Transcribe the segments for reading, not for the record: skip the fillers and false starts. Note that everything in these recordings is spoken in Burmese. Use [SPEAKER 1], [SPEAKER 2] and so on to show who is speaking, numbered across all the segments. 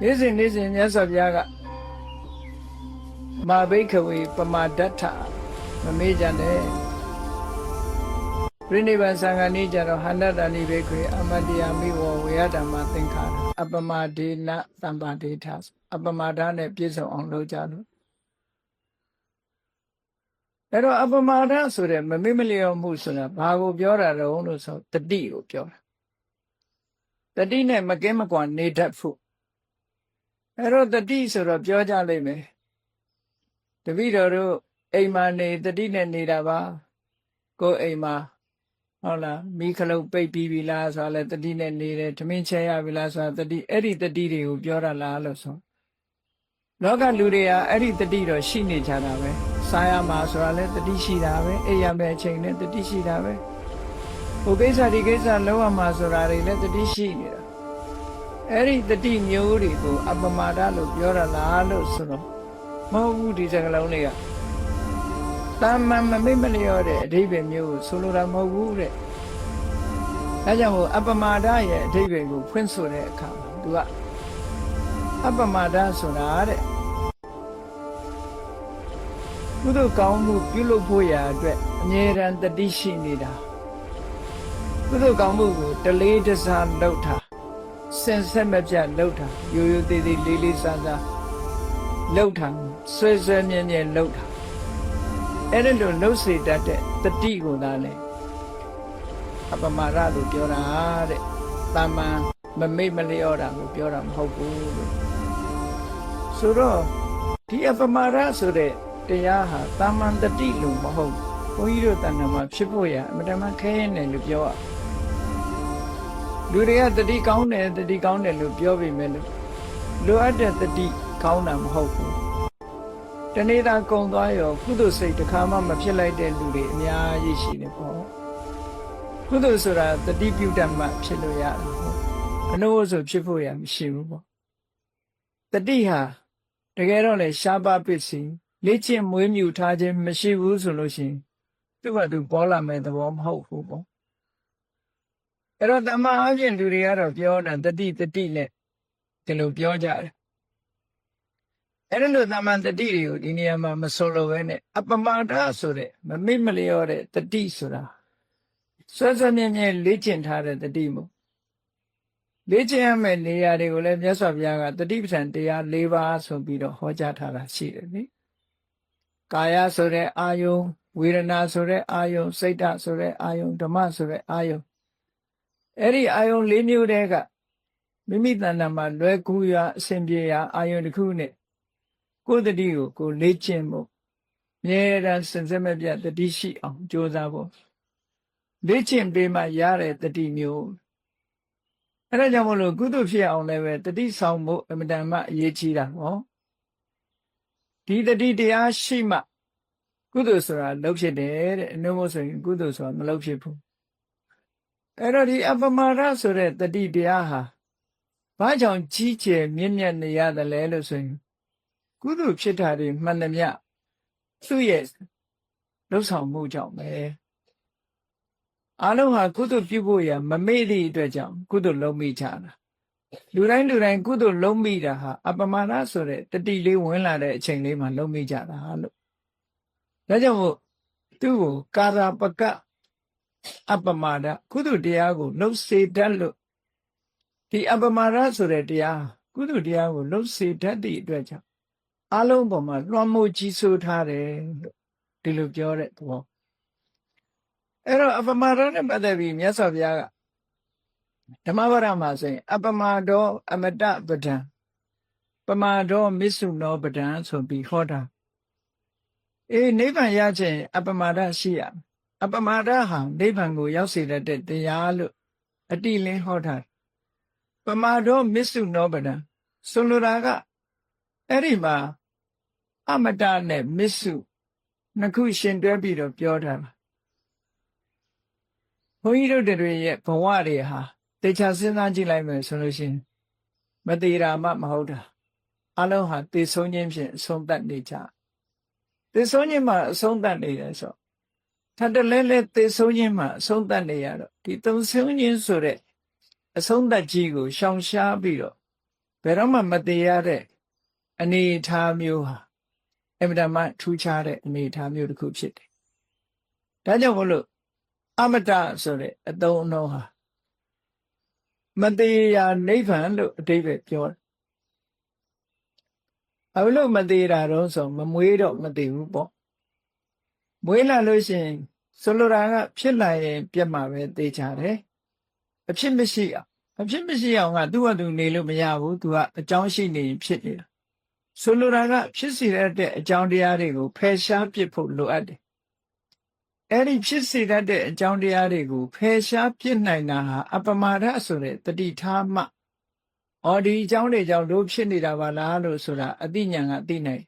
[SPEAKER 1] နေ့စဉ်မြတ်စွာဘုရားကမာဘိခဝေပမာဒဋ္ဌမမေ့ကြနဲ့ပြိနိဗ္ဗာန်သံဃာနည်းကြတော့ဟန္တတဏိဘိခွေအမတ္တယာမိဝဝေယဓမ္မသင်္ခါရအပမဒေနသံပါဒေထအပမဒနဲ့ပြည့်စုံအောင်လုပ်ကြလို့အဲ့တော့အပမဒဆိုတဲ့မမေ့မလျော့မှုဆိုတာဘာကိုပြောတာတုံးလို့ဆိုတတိကိုပြောတာတတိနဲ့မကင်းမကွာနေတတ်ဖို့အဲ့တော့တတိဆိုတော့ပြောကြလိမ့်မယ်တပည့်တော်တို့အိမ်မှာနေတတိနဲ့နေတာပါကိုယ်အိမ်မှာဟုတ်လားမိခလုတ်ပိတ်ပြီးပြီလားဆိုတာလဲတတိနဲ့နေတယ်ဓမင်းချဲရပြီလားဆိုတာတတိအဲ့ဒီတတိတွေကိုပြောတာလားလို့ဆိုလောကလူတွေကအဲ့ဒီတတိတော့ရှိနေကြတာပဲစားရမှာဆိုတာလဲတတိရှိတာပဲအိပ်ရမယ့်အချိန်နဲ့တတိရှိတာပဲဟိုကိစ္စဒီကိစ္စလုံးဝမှာဆိုတာတွေလည်းတတိရှိနေတာအဲ့ဒီတတိမျိုးတွေကိုအပမဒလို့ပြောရလားလို့ဆိုတော့မဟုတ်ဘူးဒီစကားလုံးတွေကတာမန်မမေ့မလျော့တဲ့အဓိပ္ပာယ်မျိုးကိုဆိုလိုတာမဟုတ်ဘူးတဲ့ဒါကြောင့်မို့အပမဒရဲ့အဓိပ္ပာယ်ကိုဖွင့်ဆိုတဲ့အခါမှာသူကအပမဒဆိုတာတဲ့ကုသိုလ်ကောင်းမှုပြုလုပ်ဖို့ရာအတွက်အမြဲတမ်းတတိရှိနေတာကုသိုလ်ကောင်းမှုကိုတလေးတစားလုပ်တာစင်ဆက်မပြတ်လှုပ်တာရိုးရိုးသေးသေးလေးလေးစားစားလှုပ်တာဆွဲဆွဲမြဲမြဲလှုပ်တာအဲ့ဒါလိုလှုပ်စေတတ်တဲ့တတိကိုသာလေအပမရလို့ပြောတာတဲ့တာမန်မမေ့မလျော့တာကိုပြောတာမဟုတ်ဘူးလို့ဆိုတော့ဒီအပမရဆိုတဲ့တရားဟာတာမန်တတိလို့မဟုတ်ဘုန်းကြီးတို့တဏ္ဍာမှာဖြစ်ဖို့ရအမှန်တမ်းခဲရင်တယ်လို့ပြောရလူတွေကတတိကောင်းတယ်လို့ပြောပေမဲ့လို့လိုအပ်တဲ့တတိကောင်းတာမဟုတ်ဘူးတနေ့တာကုံသွားရောကုသိုလ်စိတ်တစ်ခါမှမဖြစ်လိုက်တဲ့လူတွေအများကြီးရှိနေပေါ့ကုသိုလ်ဆိုတာတတိပြုတတ်မှဖြစ်လို့ရတာဟုတ်အနုဆိုဖြစ်ဖို့ရမရှိဘူးပေါ့တတိဟာတကယ်တော့လေရှားပါပစ္စည်းလေ့ကျင့်မွေးမြူထားခြင်းမရှိဘူးဆိုလို့ရှိရင်သူ့ဘာသူပေါ်လာမဲ့သဘောမဟုတ်ဘူးပေါ့အဲ့တော့တမန်အပြင်လူတွေကတော့ပြောတာတတိနဲ့ဒီလိုပြောကြတယ်အဲ့ဒါလို့တမန်တတိတွေကိုဒီနေရာမှာမဆိုလိုပဲနဲ့အပမဒဆိုတဲ့မမေ့မလျော့တဲ့တတိဆိုတာဆွဲဆွဲမြဲမြဲလေ့ကျင့်ထားတဲ့တတိမို့လေ့ကျင့်ရမယ့်နေရာတွေကိုလည်းမြတ်စွာဘုရားကတတိပဋ္ဌာန်တရား၄ပါးဆိုပြီးတော့ဟောကြားထားတာရှိတယ်နိကာယဆိုတဲ့အာယုံဝေဒနာဆိုတဲ့အာယုံစိတ်ဓာတ်ဆိုတဲ့အာယုံဓမ္မဆိုတဲ့အာယုံအဲ့ဒီအာယုံ၄မျိုးတည်းကမိမိတဏ္ဍာမှာလွယ်ကူရာအစဉ်ပြေရာအာယုံတစ်ခုနဲ့ကိုယ်တတိကိုလေ့ကျင့်ဖို့မြဲတမ်းစင်စစ်မပြတ်တတိရှိအောင်ကြိုးစားဖို့လေ့ကျင့်ပေးမှရတဲ့တတိမျိုးအဲ့ဒါကြောင့်မလို့ကုသိုလ်ဖြစ်အောင်လည်းပဲတတိဆောင်ဖို့အမြဲတမ်းအရေးကြီးတာဟောဒီတတိတရားရှိမှကုသိုလ်ဆိုတာလုပ်ဖြစ်တယ်တဲ့အနုမို့ဆိုရင်ကုသိုလ်ဆိုတာမလုပ်ဖြစ်ဘူးအဲ့တော့ဒီအပမဒဆိုတဲ့တတိတရားဟာဘာကြောင့်ကြီးကျယ်မြင့်မြတ်နေရတယ်လဲလို့ဆိုရင်ကုသိုလ်ဖြစ်တာတွေမှန်သမျှသူ့ရဲ့လှုပ်ဆောင်မှုကြောင့်ပဲအလုံးဟာကုသိုလ်ပြုဖို့ရမမေ့သည့်အတွက်ကြောင့်ကုသိုလ်လုံးမိကြတာလူတိုင်းကုသိုလ်လုံးမိတာဟာအပမဒဆိုတဲ့တတိလေးဝင်လာတဲ့အချိန်လေးမှာလုံးမိကြတာလို့ဒါကြောင့်မို့သူ့ကိုကာရပကအပမဒကုသိုလ်တရားကိုလှုပ်စေတတ်လို့ဒီအပမဒဆိုတဲ့တရားကုသိုလ်တရားကိုလှုပ်စေတတ်သည့်အတွက်ကြောင့်အလုံးပေါ်မှာလွှမ်းမိုးကြီးစိုးထားတယ်လို့ဒီလိုပြောတဲ့သဘောအဲ့တော့အပမဒနဲ့ပတ်သက်ပြီးမြတ်စွာဘုရားကဓမ္မပဒမှာဆိုရင်အပမဒောအမတပဒံပမဒောမစ္ဆုနောပဒံဆိုပြီးဟောတာနိဗ္ဗာန်ရခြင်းအပမဒရှိရအပမဒဟာနိဗ္ဗာန်ကိုရောက်စေတဲ့တရားလို့အတိလင်းဟောထားပမဒောမစ္ဆုနောပဒံဆိုလိုတာကအဲ့ဒီမှာအမတနဲ့မစ္ဆုနှစ်ခုရှင်တွဲပြီးတော့ပြောထားတာဘုန်းကြီးတို့တွေရဲ့ဘဝတွေဟာတေချာစဉ်းစားကြည့်လိုက်မယ်ဆိုလို့ရှိရင်မသေးတာမှမဟုတ်တာအလုံးဟာသေဆုံးခြင်းဖြင့်အဆုံးသတ်နေကြသေဆုံးခြင်းမှာအဆုံးသတ်နေတယ်ဆိုထပ်တလဲလဲသေဆုံးခြင်းမှာအဆုံးသတ်နေရတော့ဒီသုံးဆုံးခြင်းဆိုတဲ့အဆုံးသတ်ကြီးကိုရှောင်ရှားပြီးတော့ ဘယ်တော့မှမသေးရတဲ့အနေအထားမျိုးဟာအမြဲတမ်းထူးခြားတဲ့အနေအထားမျိုးတစ်ခုဖြစ်တယ်။ဒါကြောင့်မို့လို့အမတဆိုတဲ့အသုံးအနှုန်းဟာမသေးရာနိဗ္ဗာန်လို့အဓိပ္ပာယ်ပြောတယ်။ဘာလို့မသေးတာတော့ဆိုမမွေးတော့မသေးဘူးပေါ့။မွေးလာလို့ရှိရင်ဆိုလိုတာကဖြစ်လာရင်ပြတ်မှာပဲသေချာတယ်။အဖြစ်မရှိအောင်ကသူ့ဟာသူနေလို့မရဘူး။ သူကအကြောင်းရှိနေရင်ဖြစ်နေတာ။ဆိုလိုတာကဖြစ်စေတဲ့အကြောင်းတရားတွေကိုဖယ်ရှားပစ်ဖို့လိုအပ်တယ်။အဲ့ဒီဖြစ်စေတဲ့အကြောင်းတရားတွေကိုဖယ်ရှားပစ်နိုင်တာဟာအပမာဒဆိုတဲ့တတိထားမှဒီအကြောင်းတွေကြောင့်လို့ဖြစ်နေတာပါလားလို့ဆိုတာအသိဉာဏ်ကသိနိုင်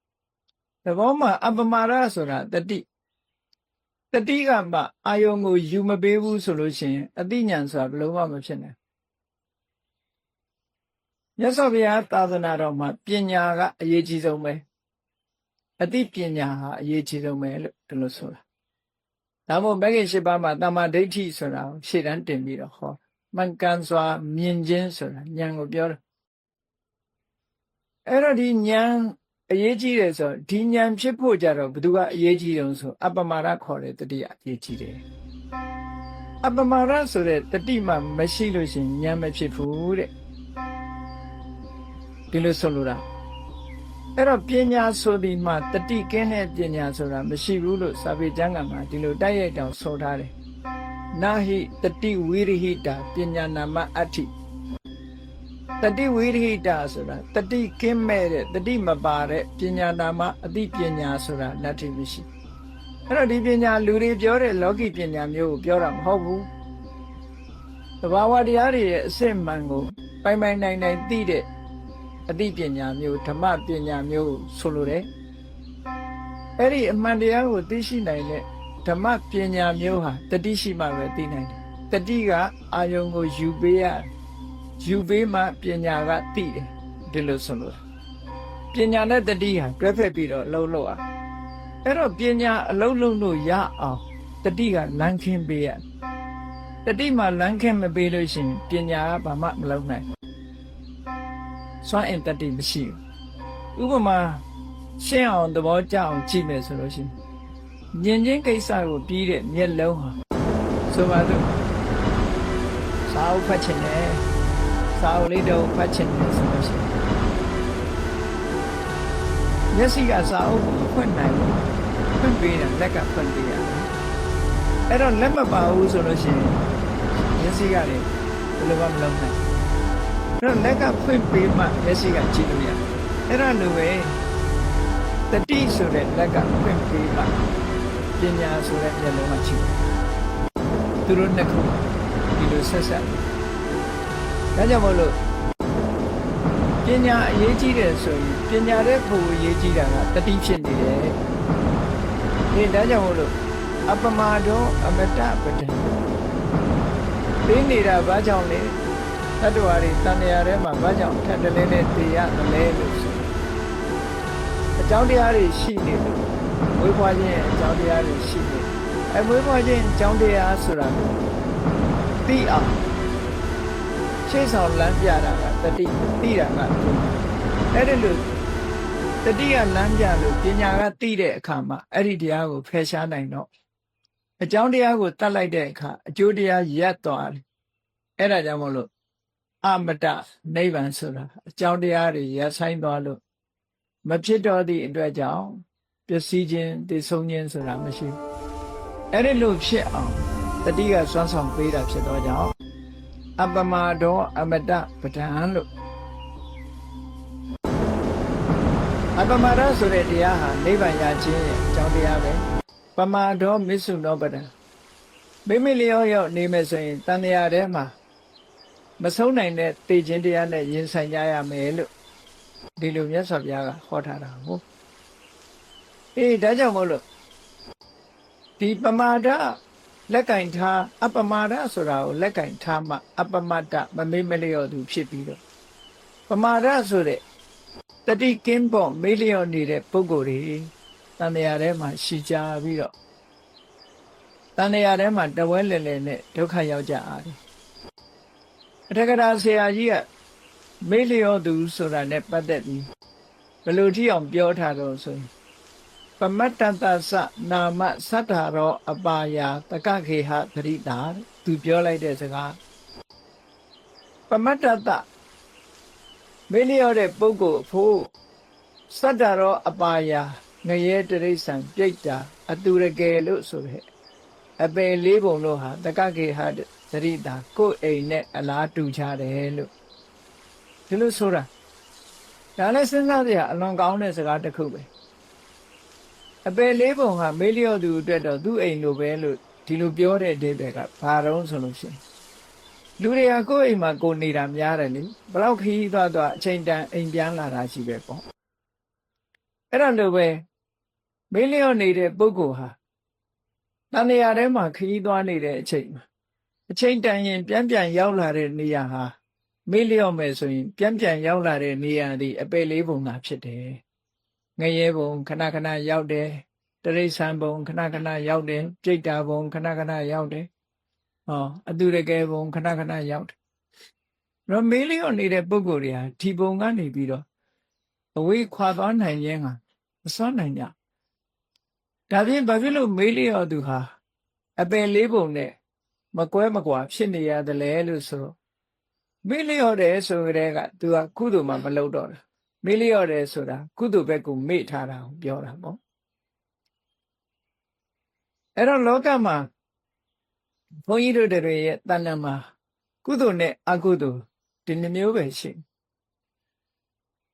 [SPEAKER 1] ။သဘောမှာအပမာဒဆိုတာတတိကမှအာယုံကိုယူမပေးဘူးဆိုလို့ရှိရင်အသိဉာဏ်ဆိုတာဘယ်လိုမှမဖြစ်နိုင်။မြတ်စွာဘုရားသာသနာတော်မှာပညာကအရေးကြီးဆုံးပဲ။အသိပညာဟာအရေးကြီးဆုံးပဲလို့ဒီလိုဆိုတာ။ဒါမို့မဂ္ဂင်၈ပါးမှာတမ္မာဒိဋ္ဌိဆိုတာကိုရှေ့တန်းတင်ပြီးတော့ဟောမှန်ကန်စွာမြင်ခြင်းဆိုတာဉာဏ်ကိုပြောတယ်။အဲ့တော့ဒီဉာဏ်အရေးကြီးတယ်ဆိုဒီဉာဏ်ဖြစ်ဖို့ကြတော့ဘယ်သူကအရေးကြီးတုံးဆိုအပမာဒခေါ်တဲ့တတိယအရေးကြီးတယ်။အပမာဒဆိုတဲ့တတိမှမရှိလို့ရှိရင်ဉာဏ်မဖြစ်ဘူးတဲ့။ဒီလိုဆိုလိုတာအဲ့တော့ပညာဆိုဒီမှာတတိကင်းတဲ့ပညာဆိုတာမရှိဘူးလို့စာပေကျမ်းဂန်မှာဒီလိုတိုက်ရိုက်တောင်ဆိုထားတယ်။နာဟိတတိဝိရိဟိတာပညာနာမအဋ္ဌိတတိဝိရိဟိတာဆိုတာတတိကင်းမဲ့တဲ့တတိမပါတဲ့ပညာနာမအသိပညာဆိုတာနတ္ထိမရှိအဲ့တော့ဒီပညာလူတွေပြောတဲ့လောကီပညာမျိုးကိုပြောတာမဟုတ်ဘူးသဘာဝတရားတွေရဲ့အစစ်မှန်ကိုပိုင်ပိုင်နိုင်နိုင်သိတဲ့အသိပညာမျိုးဓမ္မပညာမျိုးဆိုလိုတယ်အဲ့ဒီအမှန်တရားကိုသိရှိနိုင်တဲ့ဓမ္မပညာမျိုးဟာတတိရှိမှပဲသိနိုင်တယ်တတိကအာယုံကိုယူပေးရယူပေးမှပညာကသိတယ်ဒီလိုဆိုလို့ပညာနဲ့တတိဟာတွဲဖက်ပြီးတော့အလုံးလုံးอ่ะအဲ့တော့ပညာအလုံးလုံးလို့ရအောင်တတိကလမ်းခင်းပေးရတတိမှလမ်းခင်းမပေးလို့ရှိရင်ပညာကဘာမှမလုပ်နိုင်စွမ်းအင်တတိမရှိဘူးဥပမာရှင်းအောင်သဘောကျအောင်ကြည့်မယ်ဆိုလို့ရှိရင်ဉာဏ်ချင်းကိစ္စကိုပြီးတဲ့မျက်လုံးဟာဆိုပါစို့စာအုပ်ဖတ်ချင်တယ်စာအုပ်လေးတော့ဖတ်ချင်တယ်ဆိုလို့ရှိရင်မျက်စိကစာအုပ်ကိုဖွင့်နိုင်ဘူးဖွင့်ပေးတာလက်ကဖွင့်ပေးရတယ်အဲ့တော့လက်မပါဘူးဆိုလို့ရှိရင်မျက်စိကလည်းဘယ်လိုမှမလုပ်နိုင်အဲ့တော့လက်ကဖွင့်ပေးမှမျက်စိကကြည့်လို့ရတယ်အဲ့ဒါလိုပဲတတိဆိုတဲ့လက်ကဖွင့်ပေးမှပညာဆိုတဲ့မျက်လုံးကကြည့်သူတို့နှစ်ခုဒီလိုဆက်ဆက်ဒါကြောင့်မို့လို့ပညာအရေးကြီးတယ်ဆိုရင်ပညာတဲ့ပုံအရေးကြီးတာကတတိဖြစ်နေတယ်ဒီဒါကြောင့်မို့လို့အပမာဒောအမတပဒံသိနေတာဘာကြောင့်လဲတတ္တဝါတွေတဏှာထဲမှာဘာကြောင့်ထပ်တလဲနဲ့သိရမလဲလို့ဆိုအကြောင်းတရားတွေရှိနေလို့ဝိပွားခြင်းအကြောင်းတရားတွေရှိနေဝိပွားခြင်းအကြောင်းတရားဆိုတာကိုသိအောင်ရှေ့ဆောင်လမ်းပြတာကတတိသိတာကအဲ့ဒီလိုတတိကလမ်းပြလို့ပညာကသိတဲ့အခါမှာအဲ့ဒီတရားကိုဖယ်ရှားနိုင်တော့အကြောင်းတရားကိုတတ်လိုက်တဲ့အခါအကျိုးတရားရပ်သွားတယ်အဲ့ဒါကြောင့်မို့လို့အမတနိဗ္ဗာန်ဆိုတာအကြောင်းတရားတွေရပ်ဆိုင်သွားလို့မဖြစ်တော့သည့်အတွက်ကြောင့်ပျက်စီးခြင်းတည်ဆုံးခြင်းဆိုတာမရှိဘူးအဲ့ဒီလိုဖြစ်အောင်တတိကစွမ်းဆောင်ပေးတာဖြစ်တော့ကြောင့်အပမာဒောအမတပဒံလို့အပမာဒဆိုတဲ့တရားဟာနိဗ္ဗာန်ရခြင်းရဲ့အကြောင်းတရားပဲပမာဒောမစ္ဆုနောပဒံမိမိလျောရောက်နေမယ်ဆိုရင်တဏှာထဲမှာမဆုံးနိုင်တဲ့သိခြင်းတရားနဲ့ရင်ဆိုင်ကြရမယ်လို့ဒီလိုမြတ်စွာဘုရားကဟောထားတာဟုတ်ဒါကြောင့်မို့လို့ဒီပမာဒလက်ကင်ထားအပမာဒဆိုတာကိုလက်ကင်ထားမှအပမတ္တမမေ့မလျော့သူဖြစ်ပြီးတော့ပမာဒဆိုတဲ့တတိကင်းပေါ့မေ့လျော့နေတဲ့ပုဂ္ဂိုလ်တွေတဏှာထဲမှာရှိကြပြီးတော့တဏှာထဲမှာတဝဲလဲလဲနဲ့ဒုက္ခရောက်ကြရတယ်အထက်ကရာဆရာကြီးက မေးလျောသူဆိုတာနဲ့ပတ်သက်ပြီးဘယ်လိုထိအောင်ပြောထားတော့ဆိုရင်ပမတ္တတသနာမသတ္တရောအပါယာတကခေဟသရိတာသူပြောလိုက်တဲ့စကားပမတ္တတမေးလျောတဲ့ပုဂ္ဂိုလ်အဖို့သတ္တရောအပါယာငရဲတရိစ္ဆာန်ပြိတ္တာအတူရကယ်လို့ဆိုတဲ့အပယ်လေးပုံလို့ဟာတကခေဟသရိတာကိုယ်အိမ်နဲ့အလားတူကြတယ်လို့ဒီလိုဆိုတာဒါလည်းစဉ်းစားစရာအလွန်ကောင်းတဲ့စကားတစ်ခုပဲအပယ်လေးပုံဟာမေးလျော့သူအတွက်တော့သူ့အိမ်လိုပဲလို့ဒီလိုပြောတဲ့အဓိပ္ပာယ်ကဘာတော့ဆိုလို့ရှိရင်လူတွေကကိုယ့်အိမ်မှာကိုယ်နေတာများတယ်လေဘလောက်ခရီးသွားအချိန်တန်အိမ်ပြန်လာတာရှိပဲပေါ့အဲ့ဒါလိုပဲမေးလျော့နေတဲ့ပုဂ္ဂိုလ်ဟာတန်ရာထဲမှာခရီးသွားနေတဲ့အချိန်မှာအချိန်တန်ရင်ပြန်ရောက်လာတဲ့နေရာဟာမေးလျော့မယ်ဆိုရင်ပြန်ရောက်လာတဲ့နေရာဒီအပယ်လေးပုံသာဖြစ်တယ်ငရဲဘုံခဏခဏရောက်တယ်တရိစ္ဆာန်ဘုံခဏခဏရောက်တယ်ပြိတ္တာဘုံခဏခဏရောက်တယ်အတူတကယ်ဘုံခဏခဏရောက်တယ်တော့မေးလျော့နေတဲ့ပုဂ္ဂိုလ်တွေဟာဒီဘုံကနေပြီးတော့အဝေးခွာသွားနိုင်ခြင်းကမစွမ်းနိုင်ကြဒါဖြင့်ဘာဖြစ်လို့မေးလျော့သူဟာအပယ်လေးပုံနဲ့မကွဲမကွာဖြစ်နေရတယ်လေလို့ဆိုမေးလျော့တယ်ဆိုကြတဲ့ကသူကကုသိုလ်မှမလုပ်တော့တာမေးလျော့တယ်ဆိုတာကုသိုလ်ဘက်ကိုမေ့ထားတာကိုပြောတာပေါ့အဲ့တော့လောကမှာဘုန်းကြီးတို့တွေရဲ့တဏ္ဍာမှာကုသိုလ်နဲ့အကုသိုလ်ဒီနှမျိုးပဲရှိ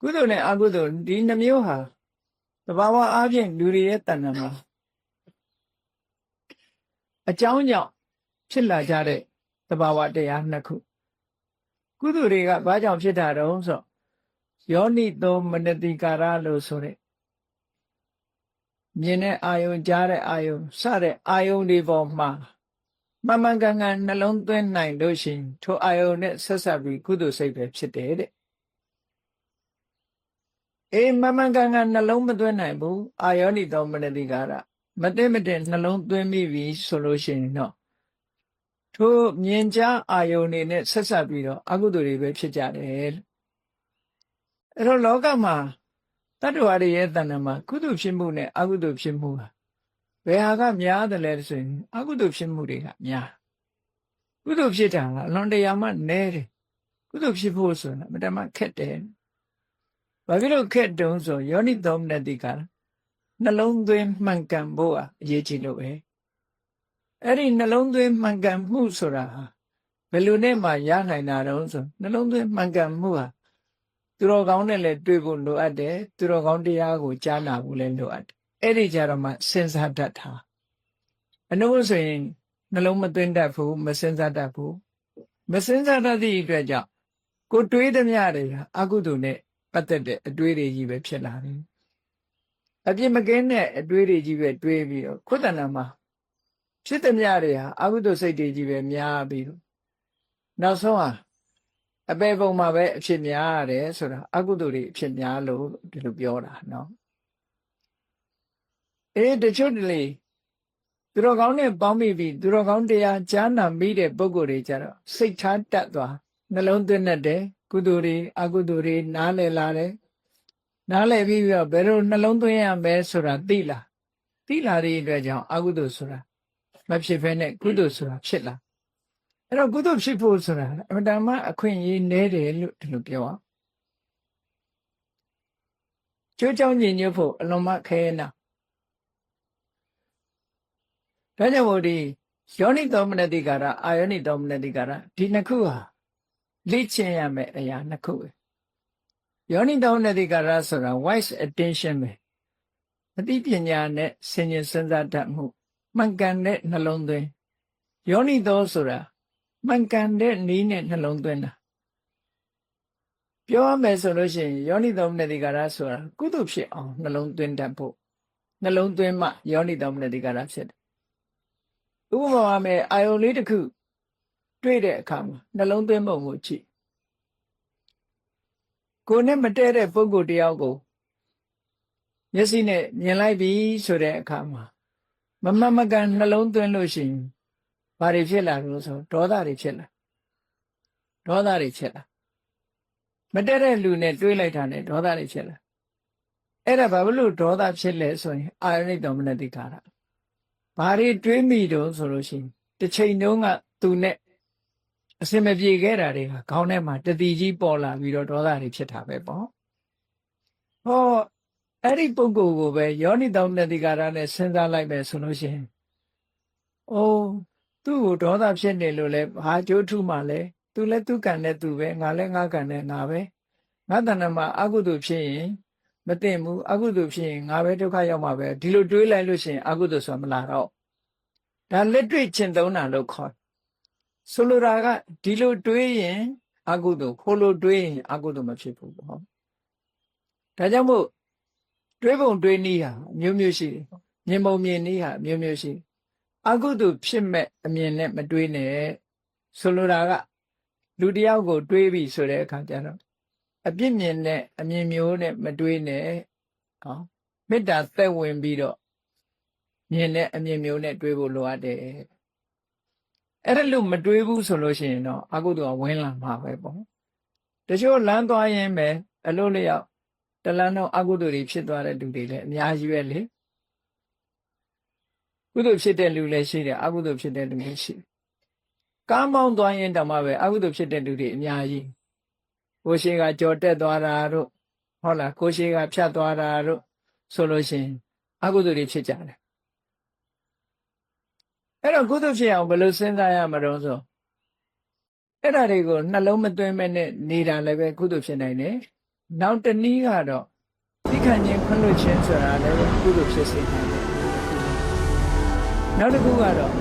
[SPEAKER 1] ကုသိုလ်နဲ့အကုသိုလ်ဒီနှမျိုးဟာသဘာဝအားဖြင့်လူတွေရဲ့တဏ္ဍာမှာအကြောင်းကြောင့်ဖြစ်လာကြတဲ့သဘာဝတရားနှစ်ခုကုသိုလ်တွေကဘာကြောင့်ဖြစ်တာတုံးဆိုယောနိသောမနတိကာရလို့ဆိုတဲ့မြင်တဲ့အာယုံကြားတဲ့အာယုံစတဲ့အာယုံတွေပေါ်မှာမှန်မှန်ကန်ကန်နှလုံးသွင်းနိုင်လို့ရှိရင်ထိုအာယုံနဲ့ဆက်ဆက်ပြီးကုသိုလ်စိတ်ပဲဖြစ်တယ်တဲ့မှန်မှန်ကန်ကန်နှလုံးမသွင်းနိုင်ဘူးအာယောနိသောမနတိကာရမသိမတဲ့နှလုံးသွင်းမိပြီဆိုလို့ရှိရင်တော့ထိုမြင်ကြားအာယုန်တွေနဲ့ဆက်ဆက်ပြီးတော့အကုသိုလ်တွေပဲဖြစ်ကြတယ်အဲ့တော့လောကမှာတတ္တဝါတွေရဲ့တဏ္ဍာမှာကုသိုလ်ဖြစ်မှုနဲ့အကုသိုလ်ဖြစ်မှုဟာဘယ်ဟာကများတယ်လဲဆိုရင်အကုသိုလ်ဖြစ်မှုတွေကများကုသိုလ်ဖြစ်တာကအလွန်တရာမှနည်းတယ်ကုသိုလ်ဖြစ်ဖို့ဆိုတာမတမခက်တယ်ဘာဖြစ်လို့ခက်တုံးဆိုယောနိသောမနတိကာနှလုံးသွင်းမှန်ကန်ဖို့အရေးကြီးလို့ပဲအဲ့ဒီနှလုံးသွင်းမှန်ကန်မှုဆိုတာဘယ်လိုနဲ့မှရနိုင်တာတုံးဆိုနှလုံးသွင်းမှန်ကန်မှုဟာသူတော်ကောင်းနဲ့လည်းတွေ့ဖို့လိုအပ်တယ်သူတော်ကောင်းတရားကိုကြားနာဖို့လည်းလိုအပ်တယ်အဲ့ဒီကြတော့မှစဉ်းစားတတ်တာအနုဆိုရင်နှလုံးမသွင်းတတ်ဘူးမစဉ်းစားတတ်ဘူးမစဉ်းစားတတ်သည့်အတွက်ကြောင့်ကိုတွေးသမျှတွေအကုသိုလ်နဲ့ပတ်သက်တဲ့အတွေးတွေကြီးပဲဖြစ်လာတယ်အပြစ်မကင်းတဲ့အတွေးတွေကြီးပဲတွေးပြီးတော့ခုတ္တနာမှာဖြစ်သမျှတွေဟာအကုသိုလ်စိတ်တွေကြီးပဲများပြီးတော့နောက်ဆုံးဟာအပေပုံမှာပဲအဖြစ်များရတယ်ဆိုတာအကုသိုလ်တွေအဖြစ်များလို့ဒီလိုပြောတာနော်တချို့တလေသူတော်ကောင်းနဲ့ပေါင်းမိပြီးသူတော်ကောင်းတရားကြားနာမိတဲ့ပုဂ္ဂိုလ်တွေကြတော့စိတ်ထားတတ်သွားနှလုံးသွင်းတတ်တယ်ကုသိုလ်တွေအကုသိုလ်တွေနားလည်လာတယ်နားလည်ပြီးတော့ဘယ်လိုနှလုံးသွင်းရမလဲဆိုတာသိလာတဲ့အတွက်ကြောင့်အကုသိုလ်ဆိုတာမဖြစ်ဘဲနဲ့ကုသိုလ်ဆိုတာဖြစ်လာအဲ့တော့ကုသိုလ်ဖြစ်ဖို့ဆိုတာအမှန်တမ်းအခွင့်အရေးနည်းတယ်လို့ဒီလိုပြောအောင်ကျိုးကြောင့်ညင်ညွတ်ဖို့အလွန်မှခဲနာဒါကြောင့်မို့ဒီယောနိသောမနတိကာရအာယောနိသောမနတိကာရဒီနှစ်ခုဟာလေ့ကျင့်ရမယ့်အရာနှစ်ခုပဲယောနိသောမနတိကာရဆိုတာ wise attention ပဲအသိပညာနဲ့ဆင်ញင်စဉ်းစားတတ်မှုမှန်ကန်တဲ့နှလုံးသွင်းယောနိသောဆိုတာမှန်ကန်တဲ့နည်းနဲ့နှလုံးသွင်းတာပြောရမယ်ဆိုလို့ရှိရင်ယောနိသောမနတိကာရဆိုတာကုသိုလ်ဖြစ်အောင်နှလုံးသွင်းတတ်ဖို့နှလုံးသွင်းမှယောနိသောမနတိကာရဖြစ်တယ်ဥပမာမဲ့အာယုံလေးတစ်ခုတွေ့တဲ့အခါမှာနှလုံးသွင်းပုံကိုကြည့်ကိုယ်နဲ့မတည့်တဲ့ပုဂ္ဂိုလ်တယောက်ကိုမျက်စိနဲ့မြင်လိုက်ပြီဆိုတဲ့အခါမှာမမှန်မကန်နှလုံးသွင်းလို့ရှိရင်ဘာတွေဖြစ်လာလို့ဆိုဒေါသတွေဖြစ်လာ မတက်တဲ့လူနဲ့တွေးလိုက်တာနဲ့ဒေါသတွေဖြစ်လာအဲ့ဒါဘာလို့ဒေါသဖြစ်လဲဆိုရင်အာရဏိတောမနတိကာရဘာတွေတွေးမိတော့ဆိုလို့ရှိရင်တစ်ချိန်တုန်းကသူနဲ့အစင်မပြေခဲ့တာတွေကခေါင်းထဲမှာတတိကြီးပေါ်လာပြီးတော့ဒေါသတွေဖြစ်တာပဲပေါ့ဟောအဲ့ဒီပုဂ္ဂိုလ်ကိုပဲယောနိတောမနတိကာရနဲ့စဉ်းစားလိုက်မယ်ဆိုလို့ရှိရင်အိုးသူ့ကိုဒေါသဖြစ်နေလို့လဲဘာကြိုးထုမှလဲသူလည်းသူ့ကံနဲ့သူပဲငါလည်းငါကံနဲ့ငါပဲငါတဏ္ဍမှာအကုသိုလ်ဖြစ်ရင်မသိဘူးအကုသိုလ်ဖြစ်ရင်ငါပဲဒုက္ခရောက်မှာပဲဒီလိုတွေးလိုက်လို့ရှိရင်အကုသိုလ်ဆိုတာမလာတော့ဒါလက်တွေ့ကျင့်သုံးတာလို့ခေါ်ဆိုလိုတာကဒီလိုတွေးရင်အကုသိုလ်ခိုးလိုတွေးရင်အကုသိုလ်မဖြစ်ဘူးပေါ့ဒါကြောင့်မို့တွေးပုံတွေးနည်းဟာမျိုးမျိုးရှိတယ်မြင်ပုံမြင်နည်းဟာမျိုးမျိုးရှိအကုသိုလ်ဖြစ်မဲ့အမြင်နဲ့မတွေးနဲ့ဆိုလိုတာကလူတယောက်ကိုတွေးပြီဆိုတဲ့အခါကျတော့အပြစ်မြင်တဲ့အမြင်မျိုးနဲ့မတွေးနဲ့ဟောမေတ္တာသက်ဝင်ပြီးတော့မြင်တဲ့အမြင်မျိုးနဲ့တွေးဖို့လိုအပ်တယ်အဲ့ဒါလို့မတွေးဘူးဆိုလို့ရှိရင်တော့အကုသိုလ်ကဝင်လာမှာပဲပေါ့တချို့လမ်းသွားရင်ပဲအလို့လျောက်တလန်းတော့အကုသိုလ်တွေဖြစ်သွားတဲ့လူတွေလည်းအများကြီးပဲလေကုသိုလ်ဖြစ်တဲ့လူလည်းရှိတယ်အကုသိုလ်ဖြစ်တဲ့လူလည်းရှိတယ်ကားမောင်းသွားရင်တောင်မှပဲအကုသိုလ်ဖြစ်တဲ့လူတွေအများကြီးကိုရှိကကြော်တက်သွားတာတို့ဟုတ်လားကိုရှိကဖြတ်သွားတာတို့ဆိုလို့ရှိရင်အကုသိုလ်တွေဖြစ်ကြတယ်အဲ့တော့ကုသိုလ်ဖြစ်အောင်ဘယ်လိုစဉ်းစားရမှာတော့ဆိုအဲ့ဒါတွေကိုနှလုံးမသွင်းမဲ့နဲ့နေတာလည်းပဲကုသိုလ်ဖြစ်နိုင်တယ်နောက်တနည်းကတော့သိခံခြင်းခွင့်လွှတ်ခြင်းဆိုတာလည်းကုသိုလ်ဖြစ်စေနိုင်တယ်နောက်တစ်ခုကတော့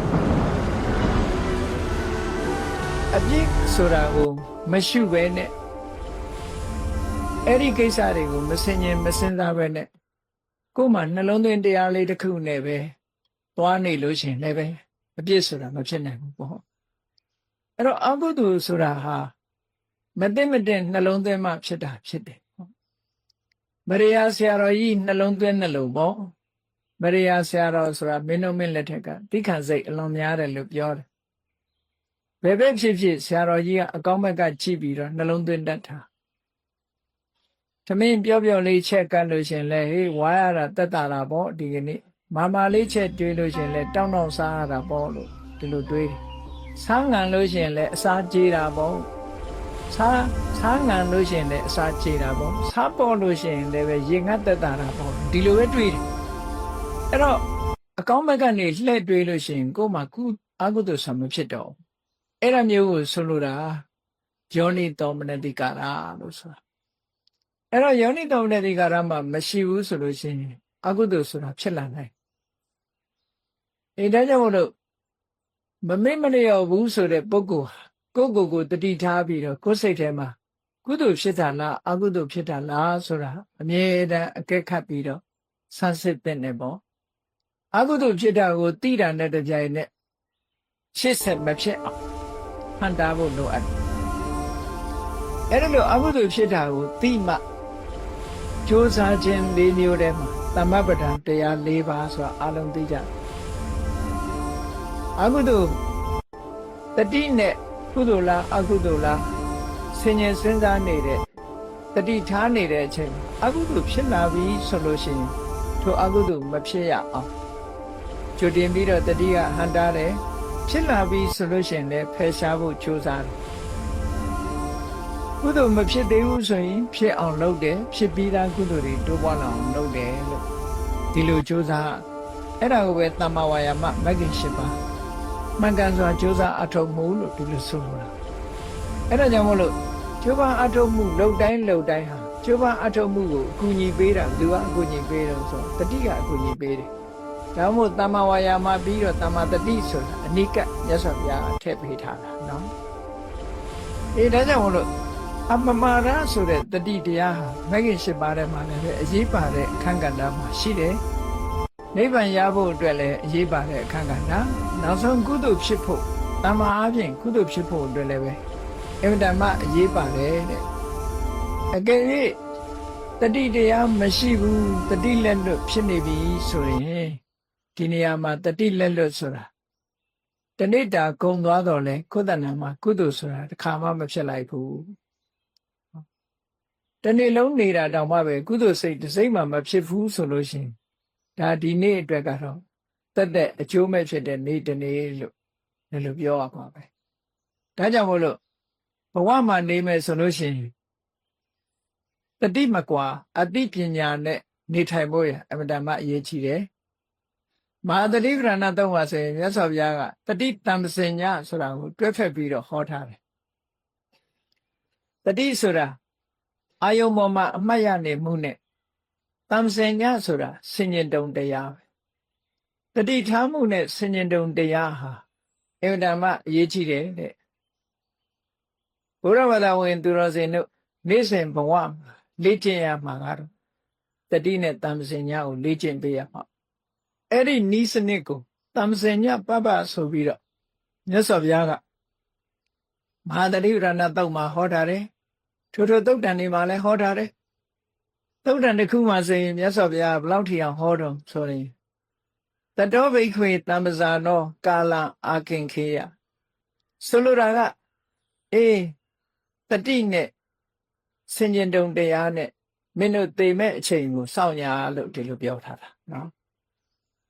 [SPEAKER 1] အပြစ်ဆိုတာကိုမရှုဘဲနဲ့အဲ့ဒီကိစ္စတွေကိုမစင်ရင်မစင်စားပဲနဲ့ကိုယ်မှနှလုံးသွင်းတရားလေးတစ်ခုနဲ့ပဲသွားနေလို့ရှိရင်လည်းပဲအပြစ်ဆိုတာမဖြစ်နိုင်ဘူးပေါ့အဲ့တော့အကုသိုလ်ဆိုတာဟာမသိမတဲ့နှလုံးသွင်းမှဖြစ်တာဖြစ်တယ်မရိယာဆရာတော်ကြီးနှလုံးသွင်းနှလုံးပေါ့မရိယာဆရာတော်ဆိုတာမင်းတို့မင်းလက်ထက်ကတိခါစိတ်အလွန်များတယ်လို့ပြောတယ်ဘယ်ပဲဖြစ်ဖြစ်ဆရာတော်ကြီးကအကောင်းဘက်ကကြည့်ပြီးတော့နှလုံးသွင်းတတ်တာသမင်းပြောလေးချက်ကတ်လို့ရှင်လဲဟေးဝါရတာတက်တာတာပေါ့ဒီကနေ့မာလေးချက်တွေးလို့ရှင်လဲတောင်းစားရတာပေါ့လို့ဒီလိုတွေးတယ်ဆန်းငံလို့ရှင်လဲအစာကြေးတာပေါ့ဆန်းငံလို့ရှင်လဲအစာကြေးတာပေါ့စားပေါ်လို့ရှင်လည်းပဲရေငတ်တက်တာတာပေါ့ဒီလိုပဲတွေးတယ်အဲ့တော့အကောင်းဘက်ကနေလှည့်တွေးလို့ရှင်ကိုယ်မှာအကုသိုလ်ဆံမဖြစ်တော့အဲ့ဒါမျိုးကိုဆိုလိုတာယောနိတောမနတိကာရလို့ဆိုတာအဲ့တော့ယောနိတောမနတိကာရမှာမရှိဘူးဆိုလို့ရှိရင်အကုသိုလ်ဆိုတာဖြစ်လာနိုင်ဒါကြောင့်မို့လို့မမေ့မလျော်ဘူးဆိုတဲ့ပုဂ္ဂိုလ်ကိုယ့်ကိုယ်ကိုတတိထားပြီးတော့ကိုယ်စိတ်ထဲမှာကုသိုလ်ဖြစ်တာလားအကုသိုလ်ဖြစ်တာလားဆိုတာအမြဲတမ်းအကဲခတ်ပြီးတော့ဆန်းစစ်တဲ့နေပေါ့အကုသိုလ်ဖြစ်တာကိုသိတာနဲ့တပြိုင်နက်ရှေ့ဆက်မဖြစ်အောင်ဟန်တာဖို့လိုအပ်တယ်အဲ့ဒါလို့အကုသိုလ်ဖြစ်တာကိုသိမှကြိုးစားခြင်း၄မျိုးတည်းမှာသမ္မပဒံတရား၄ပါးဆိုတာအလုံးသိကြအကုသိုလ်တတိနဲ့ကုသိုလ်လားအကုသိုလ်လားဆင်ញင်စဉ်းစားနေတဲ့တတိထားနေတဲ့အချိန်အကုသိုလ်ဖြစ်လာပြီဆိုလို့ရှိရင်ထိုအကုသိုလ်မဖြစ်ရအောင်ကြိုတင်ပြီးတော့တတိကဟန်တာတယ်ဖြစ်လာပြီဆိုလို့ရှိရင်လည်းဖယ်ရှားဖို့ကြိုးစားတယ်ကုသိုလ်မဖြစ်သေးဘူးဆိုရင်ဖြစ်အောင်လုပ်တယ်ဖြစ်ပြီးသားကုသိုလ်တွေတိုးပွားလာအောင်လုပ်တယ်လို့ဒီလိုကြိုးစားအဲ့ဒါကိုပဲသမ္မာဝါယာမမဂ္ဂင်၈ပါးမှန်ကန်စွာကြိုးစားအထောက်မှုလို့ဒီလိုဆိုလိုတာအဲ့ဒါကြောင့်မို့လို့ကြိုးပမ်းအထောက်မှုလုပ်တိုင်းဟာကြိုးပမ်းအထောက်မှုကိုအကူအညီပေးတာသူကအကူအညီပေးတယ်ဆိုတတိကအကူအညီပေးတယ်ဒါမှမဟုတ်သမ္မာဝါယာမပြီးတော့သမ္မာတတိဆိုတာအနိကမြတ်စွာဘုရားထည့်ပေးထားတာနော်ဒါကြောင့်မို့လို့အပမာရဆိုတဲ့တတိတရားဟာမဂ္ဂင်၈ပါးထဲမှာလည်းအရေးပါတဲ့အခန်းကဏ္ဍမှာရှိတယ်နိဗ္ဗာန်ရဖို့အတွက်လည်းအရေးပါတဲ့အခန်းကဏ္ဍနောက်ဆုံးကုသိုလ်ဖြစ်ဖို့တမ္မာအပြင်ကုသိုလ်ဖြစ်ဖို့အတွက်လည်းပဲအင်မတန်မှအရေးပါတယ်တဲ့အကယ်၍တတိတရားမရှိဘူးတတိလက်လွတ်ဖြစ်နေပြီဆိုရင်ဒီနေရာမှာတတိလက်လွတ်ဆိုတာတဏိတာဂုံသွားတော့လဲကိုယ်တဏ္ဍာမှာကုသိုလ်ဆိုတာတစ်ခါမှမဖြစ်လိုက်ဘူး တနေ့လုံးနေတာတောင်မှပဲကုသိုလ်စိတ်တစ်စိမ့်မှမဖြစ်ဘူးဆိုလို့ရှိရင်ဒါဒီနေ့အတွက်ကတော့တက်တဲ့အကျိုးမဲ့ဖြစ်တဲ့နေ့တစ်နေ့လို့လည်းလို့ပြောရမှာပဲဒါကြောင့်မို့လို့ဘဝမှာနေမယ်ဆိုလို့ရှိရင်တတိမကွာအတိပညာနဲ့နေထိုင်ဖို့ရအမှန်တမ်းအရေးကြီးတယ်မဟာတတိပ္ပဏသုံးပါဆိုရင်မြတ်စွာဘုရားကတတိတံပစဉ္ညဆိုတာကိုတွဲဖက်ပြီးတော့ဟောထားတယ်တတိဆိုတာအာယုံပေါ်မှာအမှတ်ရနေမှုနဲ့တံပစဉ္ညဆိုတာဆင်ញင်တုံတရားပဲတတိထားမှုနဲ့ဆင်ញင်တုံတရားဟာအမှန်တမ်းအရေးကြီးတယ်တဲ့ဘုရားဘာသာဝင်သူတော်စင်တို့နေ့စဉ်ဘဝမှာလေ့ကျင့်ရမှာကတော့တတိနဲ့တံပစဉ္ညကိုလေ့ကျင့်ပေးရမှာအဲ့ဒီနီးစနစ်ကိုတံပစဉ္ညပပဆိုပြီးတော့မြတ်စွာဘုရားကမဟာတတိပ္ပဏသုတ်မှာဟောထားတယ်ထိုသုတ်တန်တွေမှာလည်းဟောထားတယ်သုတ်တန်တစ်ခုမှာဆိုရင်မြတ်စွာဘုရားဘယ်လောက်ထီအောင်ဟောတော့ဆိုရင်တတောဘိက္ခွေတံပဇာနောကာလအာကင်ခေယဆိုလိုတာကတတိနဲ့ဆင်ញင်တုံတရားနဲ့မင်းတို့သိမဲ့အချိန်ကိုစောင့်ညာလို့ဒီလိုပြောထားတာနော်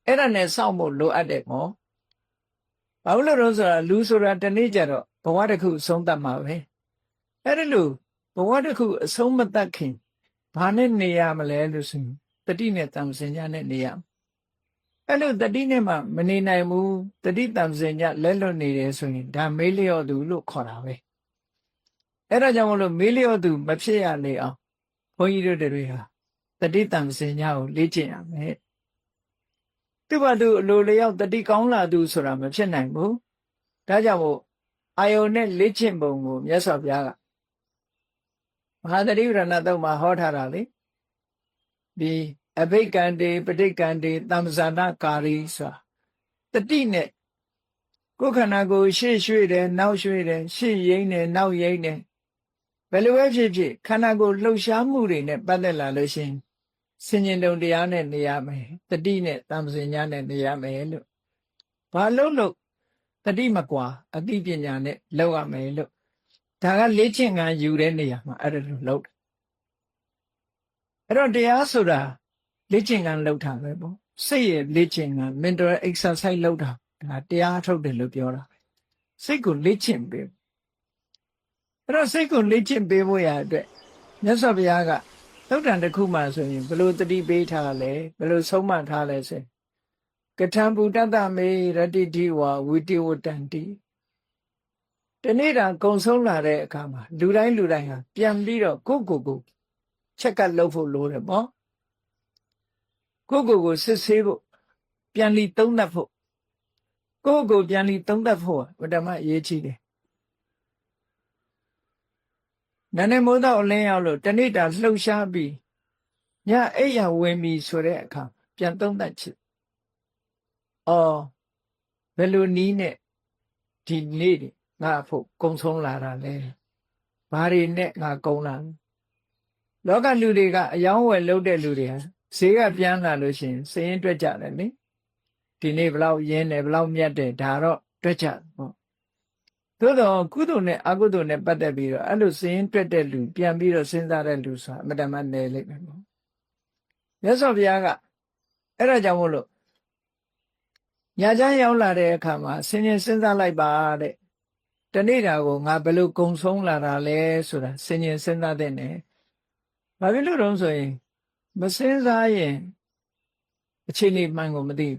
[SPEAKER 1] အဲ့ဒါနဲ့စောင့်ဖို့လိုအပ်တယ်မောဘာလို့လဲဆိုတော့လူဆိုတာတနေ့ကျတော့ဘဝတစ်ခုအဆုံးသတ်မှာပဲအဲ့ဒီလိုဘဝတစ်ခုအဆုံးမသတ်ခင်ဘာနဲ့နေရမလဲလို့ဆိုရင်တတိနဲ့တံပစဉ္ညနဲ့နေရအဲ့လိုတတိနဲ့မှမနေနိုင်ဘူးတတိတံပစဉ္ညလက်လွတ်နေတယ်ဆိုရင်ဒါမေးလျော့သူလို့ခေါ်တာပဲအဲ့ဒါကြောင့်မလို့မေးလျော့သူမဖြစ်ရလေအောင်ဘုန်းကြီးတို့တွေဟာတတိတံပစဉ္ညကိုလေ့ကျင့်ရမယ်သူ့ဘာသူအလိုလျောက်တတိကောင်းလာသူဆိုတာမဖြစ်နိုင်ဘူးဒါကြောင့်မို့အာယုန်နဲ့လေ့ကျင့်ပုံကိုမြတ်စွာဘုရားကမဟာတတိပ္ပဏသုတ်မှာဟောထားတာလေဒီအဘိက္ကံတေပဋိက္ကံတေတမ္ပဇာနာကာရီဆိုတာတတိနဲ့ကိုယ်ခန္ဓာကိုယ်ရှေ့ရွှေ့တယ်နောက်ရွှေ့တယ်ရှေ့ရိမ့်တယ်နောက်ရိမ့်တယ်ဘယ်လိုပဲဖြစ်ဖြစ်ခန္ဓာကိုယ်လှုပ်ရှားမှုတွေနဲ့ပတ်သက်လာလို့ရှိရင်ဆင်ញင်တုံတရားနဲ့နေရမယ်တတိနဲ့တံပစဉ္ညနဲ့နေရမယ်လို့ဘာလို့တတိမကွာအတိပညာနဲ့လောက်ရမယ်လို့ဒါကလေ့ကျင့်ခန်းယူတဲ့နေရာမှာအဲ့ဒါလိုလုပ်တယ်အဲ့တော့တရားဆိုတာလေ့ကျင့်ခန်းလုပ်တာပဲပေါ့စိတ်ရဲ့လေ့ကျင့်ခန်း mental exercise လုပ်တာဒါတရားထုတ်တယ်လို့ပြောတာပဲစိတ်ကိုလေ့ကျင့်ပေးအဲ့တော့စိတ်ကိုလေ့ကျင့်ပေးဖို့ရအတွက်မြတ်စွာဘုရားကသုတ်တန်တစ်ခုမှဆိုရင်ဘယ်လိုတတိပေးထားလဲဘယ်လိုဆုံးမထားလဲဆိုကထံဘူတတမေရတိတိဝဝိတိဝတ္တန္တိတနေ့တာကုံဆုံးလာတဲ့အခါမှာလူတိုင်းဟာပြန်ပြီးတော့ကိုယ့်ချက်ကပ်လုပ်ဖို့လိုတယ်ပေါ့ကိုယ့်စစ်ဆေးဖို့ပြန်လီသုံးသပ်ဖို့ကိုယ့်ပြန်လီသုံးသပ်ဖို့ဗတ္တမအရေးကြီးတယ်နာနေမိုးတော့အလင်းရောက်လို့တနေ့တာလှုပ်ရှားပြီးညအိပ်ရဝင်ပြီဆိုတဲ့အခါပြန်သုံးသပ်ချစ်ဘယ်လိုနည်းနဲ့ဒီနေ့ငါဖို့ကုံဆုံးလာတာလဲဘာတွေနဲ့ငါကုံလာလောကလူတွေကအယောင်းဝယ်လုပ်တဲ့လူတွေဟာဈေးကပြန်လာလို့ရှိရင်စရင်တွက်ကြတယ်လေဒီနေ့ဘလောက်ရင်းတယ်ဘလောက်မြတ်တယ်ဒါတော့တွက်ကြပေါ့သို့တော့ကုသိုလ်နဲ့အကုသိုလ်နဲ့ပတ်သက်ပြီးတော့အဲ့လိုစရင်တွက်တဲ့လူပြန်ပြီးတော့စဉ်းစားတဲ့လူဆိုတာအမှန်တမ်းနယ်လိမ့်မယ်ပေါ့မြတ်စွာဘုရားကအဲ့ဒါကြောင့်မို့လို့ညာချမ်းရောက်လာတဲ့အခါမှာဆင်ញင်စဉ်းစားလိုက်ပါတဲ့တနေ့တာကိုငါဘယ်လိုကုံဆုံးလာတာလဲဆိုတာဆင်ញင်စဉ်းစားတဲ့နဲ့ဘာဖြစ်လို့တုံးဆိုရင်မစဉ်းစားရင်အခြေအနေမှန်ကိုမသိ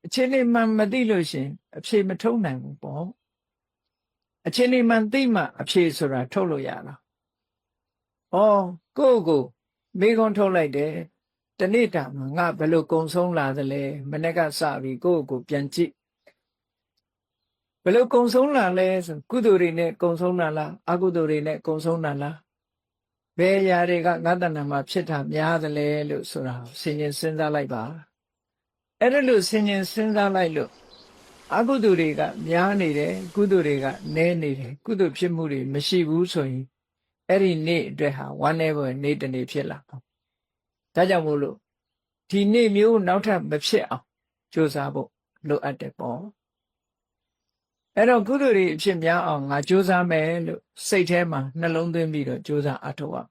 [SPEAKER 1] အခြေအနေမှန်မသိလို့ရှင်အဖြေမထုတ်နိုင်ဘူးပေါ့အခြေအနေမှန်သိမှအဖြေဆိုတာထုတ်လို့ရတာကိုယ့်မိခွန်းထုတ်လိုက်တယ်တနေ့တာမှာငါဘယ်လိုကုံဆုံးလာသလဲမနေ့ကစပြီးကိုယ့်ပြန်ကြည့်ဘယ်လိုကုံဆုံးလာလဲဆိုကုသိုလ်တွေနဲ့ကုံဆုံးလာလားအကုသိုလ်တွေနဲ့ကုံဆုံးလာလားဘယ်ຢာတွေကငါတဏ္ဍာမှာဖြစ်တာများသလဲလို့ဆိုတာဆင်ញင်စဉ်းစားလိုက်ပါအဲ့ဒါလို့ဆင်ញင်စဉ်းစားလိုက်လို့အကုသိုလ်တွေကများနေတယ်ကုသိုလ်တွေကနည်းနေတယ်ကုသိုလ်ဖြစ်မှုတွေမရှိဘူးဆိုရင်အဲ့ဒီနေ့အတွက်ဟာဝမ်းနည်းဖွယ်နေ့တစ်နေ့ဖြစ်လာတော့ဒါကြောင့်မို့လို့ဒီနေ့မျိုးနောက်ထပ်မဖြစ်အောင်ကြိုးစားဖို့လိုအပ်တယ်ပေါ့အဲ့တော့ကုသိုလ်တွေအဖြစ်များအောင်ငါကြိုးစားမယ်လို့စိတ်ထဲမှာနှလုံးသွင်းပြီးတော့ကြိုးစားအထောက်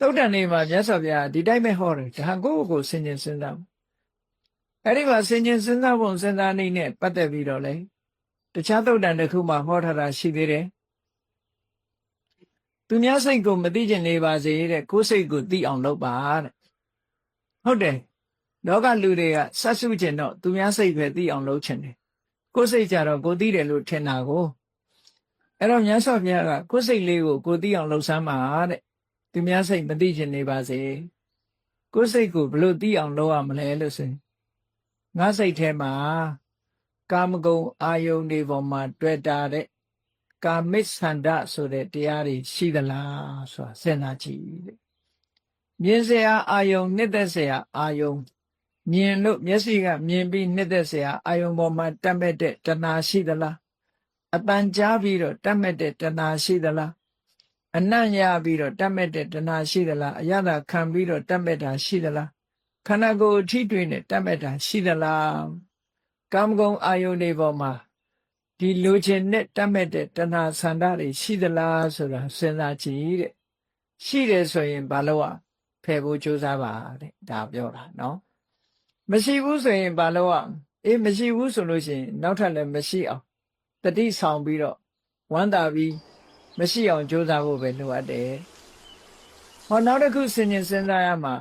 [SPEAKER 1] သုတ်တန်နေမှာမြတ်စွာဘုရားဒီတိုင်းပဲဟောတယ်ဒါကိုယ့်ကိုယ်ဆင်ခြင်စဉ်းစားအဲ့ဒီမှာဆင်ခြင်စဉ်းစားပုံစဉ်းစားနည်းနဲ့ပတ်သက်ပြီးတော့လေတခြားသုတ်တန်တစ်ခုမှာဟောထားတာရှိသေးတယ်သူများစိတ်ကိုမသိကျင်နေပါစေတဲ့ကိုယ်စိတ်ကိုသိအောင်လုပ်ပါတဲ့ဟုတ်တယ်လောကလူတွေကစတ်စုကျင်တော့သူများစိတ်ပဲသိအောင်လုပ်ချင်တယ်ကိုယ်စိတ်ကြတော့ကိုသိတယ်လို့ထင်တာကိုအဲ့တော့မြတ်စွာဘုရားကကိုယ်စိတ်လေးကိုကိုသိအောင်လှုပ်ဆမ်းပါတဲ့သူများစိတ်မသိကျင်နေပါစေကိုယ်စိတ်ကိုဘလို့သိအောင်လုပ်ရမလဲလို့ဆိုရင်ငါစိတ်ထဲမှာကာမဂုဏ်အာယုန်တွေပေါ်မှာတွေ့တာတဲ့ကာမိစ္ဆန္ဒဆိုတဲ့တရားတွေရှိသလားဆိုတာစဉ်းစားကြည့်တဲ့မြင်စရာအာယုန်နှစ်သက်စရာအာယုန်မြင်လို့မျက်စိကမြင်ပြီးနှစ်သက်စရာအာယုန်ပေါ်မှာတတ်မဲ့တဲ့တဏှာရှိသလားအပန်ကြားပြီးတော့တတ်မဲ့တဲ့တဏှာရှိသလားအနံ့ရပြီးတော့တတ်မဲ့တဲ့တဏှာရှိသလားအရသာခံပြီးတော့တတ်မဲ့တာရှိသလားခန္ဓာကိုယ်အထိတွေ့နဲ့တတ်မဲ့တာရှိသလားကာမဂုဏ်အာယုန်တွေပေါ်မှာဒီလိုချင်နဲ့တတ်မဲ့တဲ့တဏှာဆန္ဒတွေရှိသလားဆိုတာစဉ်းစားကြည့်တဲ့ရှိတယ်ဆိုရင်ဘာလို့อ่ะဖယ်ဖို့ကြိုးစားပါတဲ့ဒါပြောတာเนาะမရှိဘူးဆိုရင်ဘာလို့อ่ะမရှိဘူးဆိုလို့ရှိရင်နောက်ထပ်လည်းမရှိအောင်တတိဆောင်ပြီးတော့ဝမ်းသာပြီးမရှိအောင်ကြိုးစားဖို့ပဲလိုအပ်တယ်ဟောနောက်တစ်ခုစဉ်းကျင်စဉ်းစားရမှာ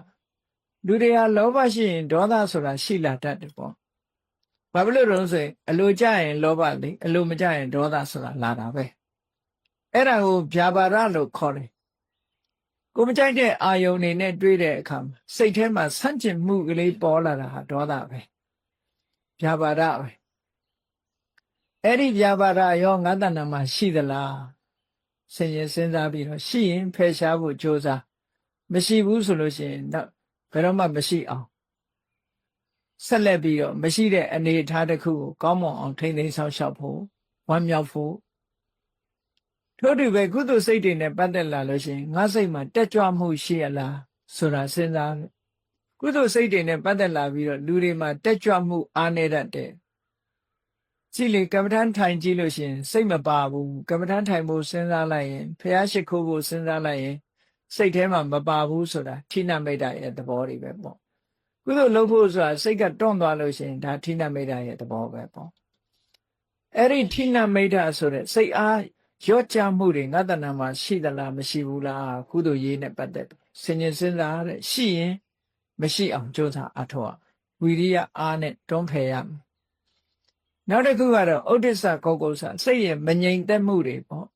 [SPEAKER 1] လူတွေဟာလောဘရှိရင်ဒေါသဆိုတာရှိလာတတ်တယ်ပေါ့ဘာဖြစ်လို့လဲဆိုရင်အလိုကြရင်လောဘလေအလိုမကြရင်ဒေါသဆိုတာလာတာပဲအဲ့ဒါကိုဗျာပါဒလို့ခေါ်တယ်ကိုမကြိုက်တဲ့အာယုန်တွေနဲ့တွေးတဲ့အခါမှာစိတ်ထဲမှာဆန့်ကျင်မှုကလေးပေါ်လာတာဟာဒေါသပဲဗျာပါဒပဲအဲ့ဒီဗျာပါဒရောငါးတဏ္ဍာမှာရှိသလားစဉ်းရင်စဉ်းစားပြီးတော့ရှိရင်ဖယ်ရှားဖို့ကြိုးစားမရှိဘူးဆိုလို့ရှိရင်တော့ဘယ်တော့မှမရှိအောင်ဆက်လက်ပြီးတော့မရှိတဲ့အနေအထားတစ်ခုကိုကောင်းမွန်အောင်ထိန်းသိမ်းဆောင်ရှောက်ဖို့ဝမ်းမြောက်ဖို့ထို့တူပဲကုသိုလ်စိတ်တွေနဲ့ပတ်သက်လာလို့ရှိရင်ငါစိတ်မှာတက်ကြွမှုရှိရလားဆိုတာစဉ်းစားတယ်ကုသိုလ်စိတ်တွေနဲ့ပတ်သက်လာပြီးတော့လူတွေမှာတက်ကြွမှုအားနည်းတတ်တယ်ကြည့်လေကမ္မဋ္ဌာန်းထိုင်ကြည့်လို့ရှိရင်စိတ်မပါဘူးကမ္မဋ္ဌာန်းထိုင်ဖို့စဉ်းစားလိုက်ရင်ဖျားရှိခိုးဖို့စဉ်းစားလိုက်ရင်စိတ်ထဲမှာမပါဘူးဆိုတာဌိနမိတ်တာရဲ့သဘောတွေပဲပေါ့ကုသိုလ်လုပ်ဖို့ဆိုတာစိတ်ကတွန့်သွားလို့ရှိရင်ဒါဌိနမိတ်တာရဲ့သဘောပဲပေါ့အဲ့ဒီဌိနမိတ်တာဆိုတဲ့စိတ်အားရော့ချမှုတွေငါတဏ္ဍာမှာရှိသလားမရှိဘူးလားကုသိုလ်ရေးနဲ့ပတ်သက်စဉ်းကျင်စဉ်းစားတဲ့ရှိရင်မရှိအောင်ကြိုးစားအထောက်ဝီရိယအားနဲ့တွန်းဖယ်ရမယ်နောက်တစ်ခုကတော့ဥဒိစ္စကောကုဆစိတ်ရဲ့မငြိမ်သက်မှုတွေပေါ့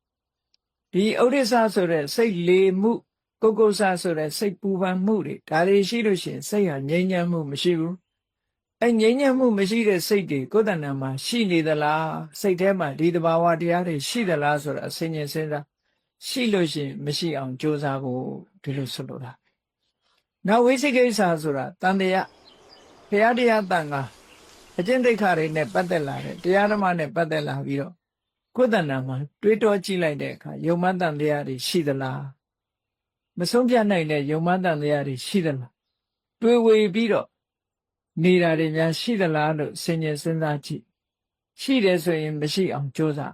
[SPEAKER 1] ဒီဥဒိစ္စဆိုတဲ့စိတ်လေမှုကောကုဆဆိုတဲ့စိတ်ပူပန်မှုတွေဒါတွေရှိလို့ရှိရင်စိတ်ဟာငြိမ်ချမ်းမှုမရှိဘူးအဲငြိမ်ချမ်းမှုမရှိတဲ့စိတ်တွေကိုယ်တဏ္ဍာမှာရှိနေသလားစိတ်ထဲမှာဒီတဘာဝတရားတွေရှိသလားဆိုတာအစဉ်စဉ်းစားရှိလို့ရှိရင်မရှိအောင်ကြိုးစားဖို့ဒီလိုဆိုလိုတာနောက်ဝိသိကိစ္စဆိုတာတန်တရားဘုရားတရားတန်ခါအကျင့်သိက္ခာတွေနဲ့ပတ်သက်လာတဲ့တရားဓမ္မနဲ့ပတ်သက်လာပြီးတော့ကိုယ်တဏ္ဍာမှာတွေးတောကြည့်လိုက်တဲ့အခါယုံမှန်တန်တရားတွေရှိသလားမဆုံးဖြတ်နိုင်တဲ့ယုံမှန်တန်တရားတွေရှိသလားတွေးဝေပြီးတော့နေတာတွေများရှိသလားလို့စဉ်းကျင်စဉ်းစားကြည့်ရှိတယ်ဆိုရင်မရှိအောင်ကြိုးစား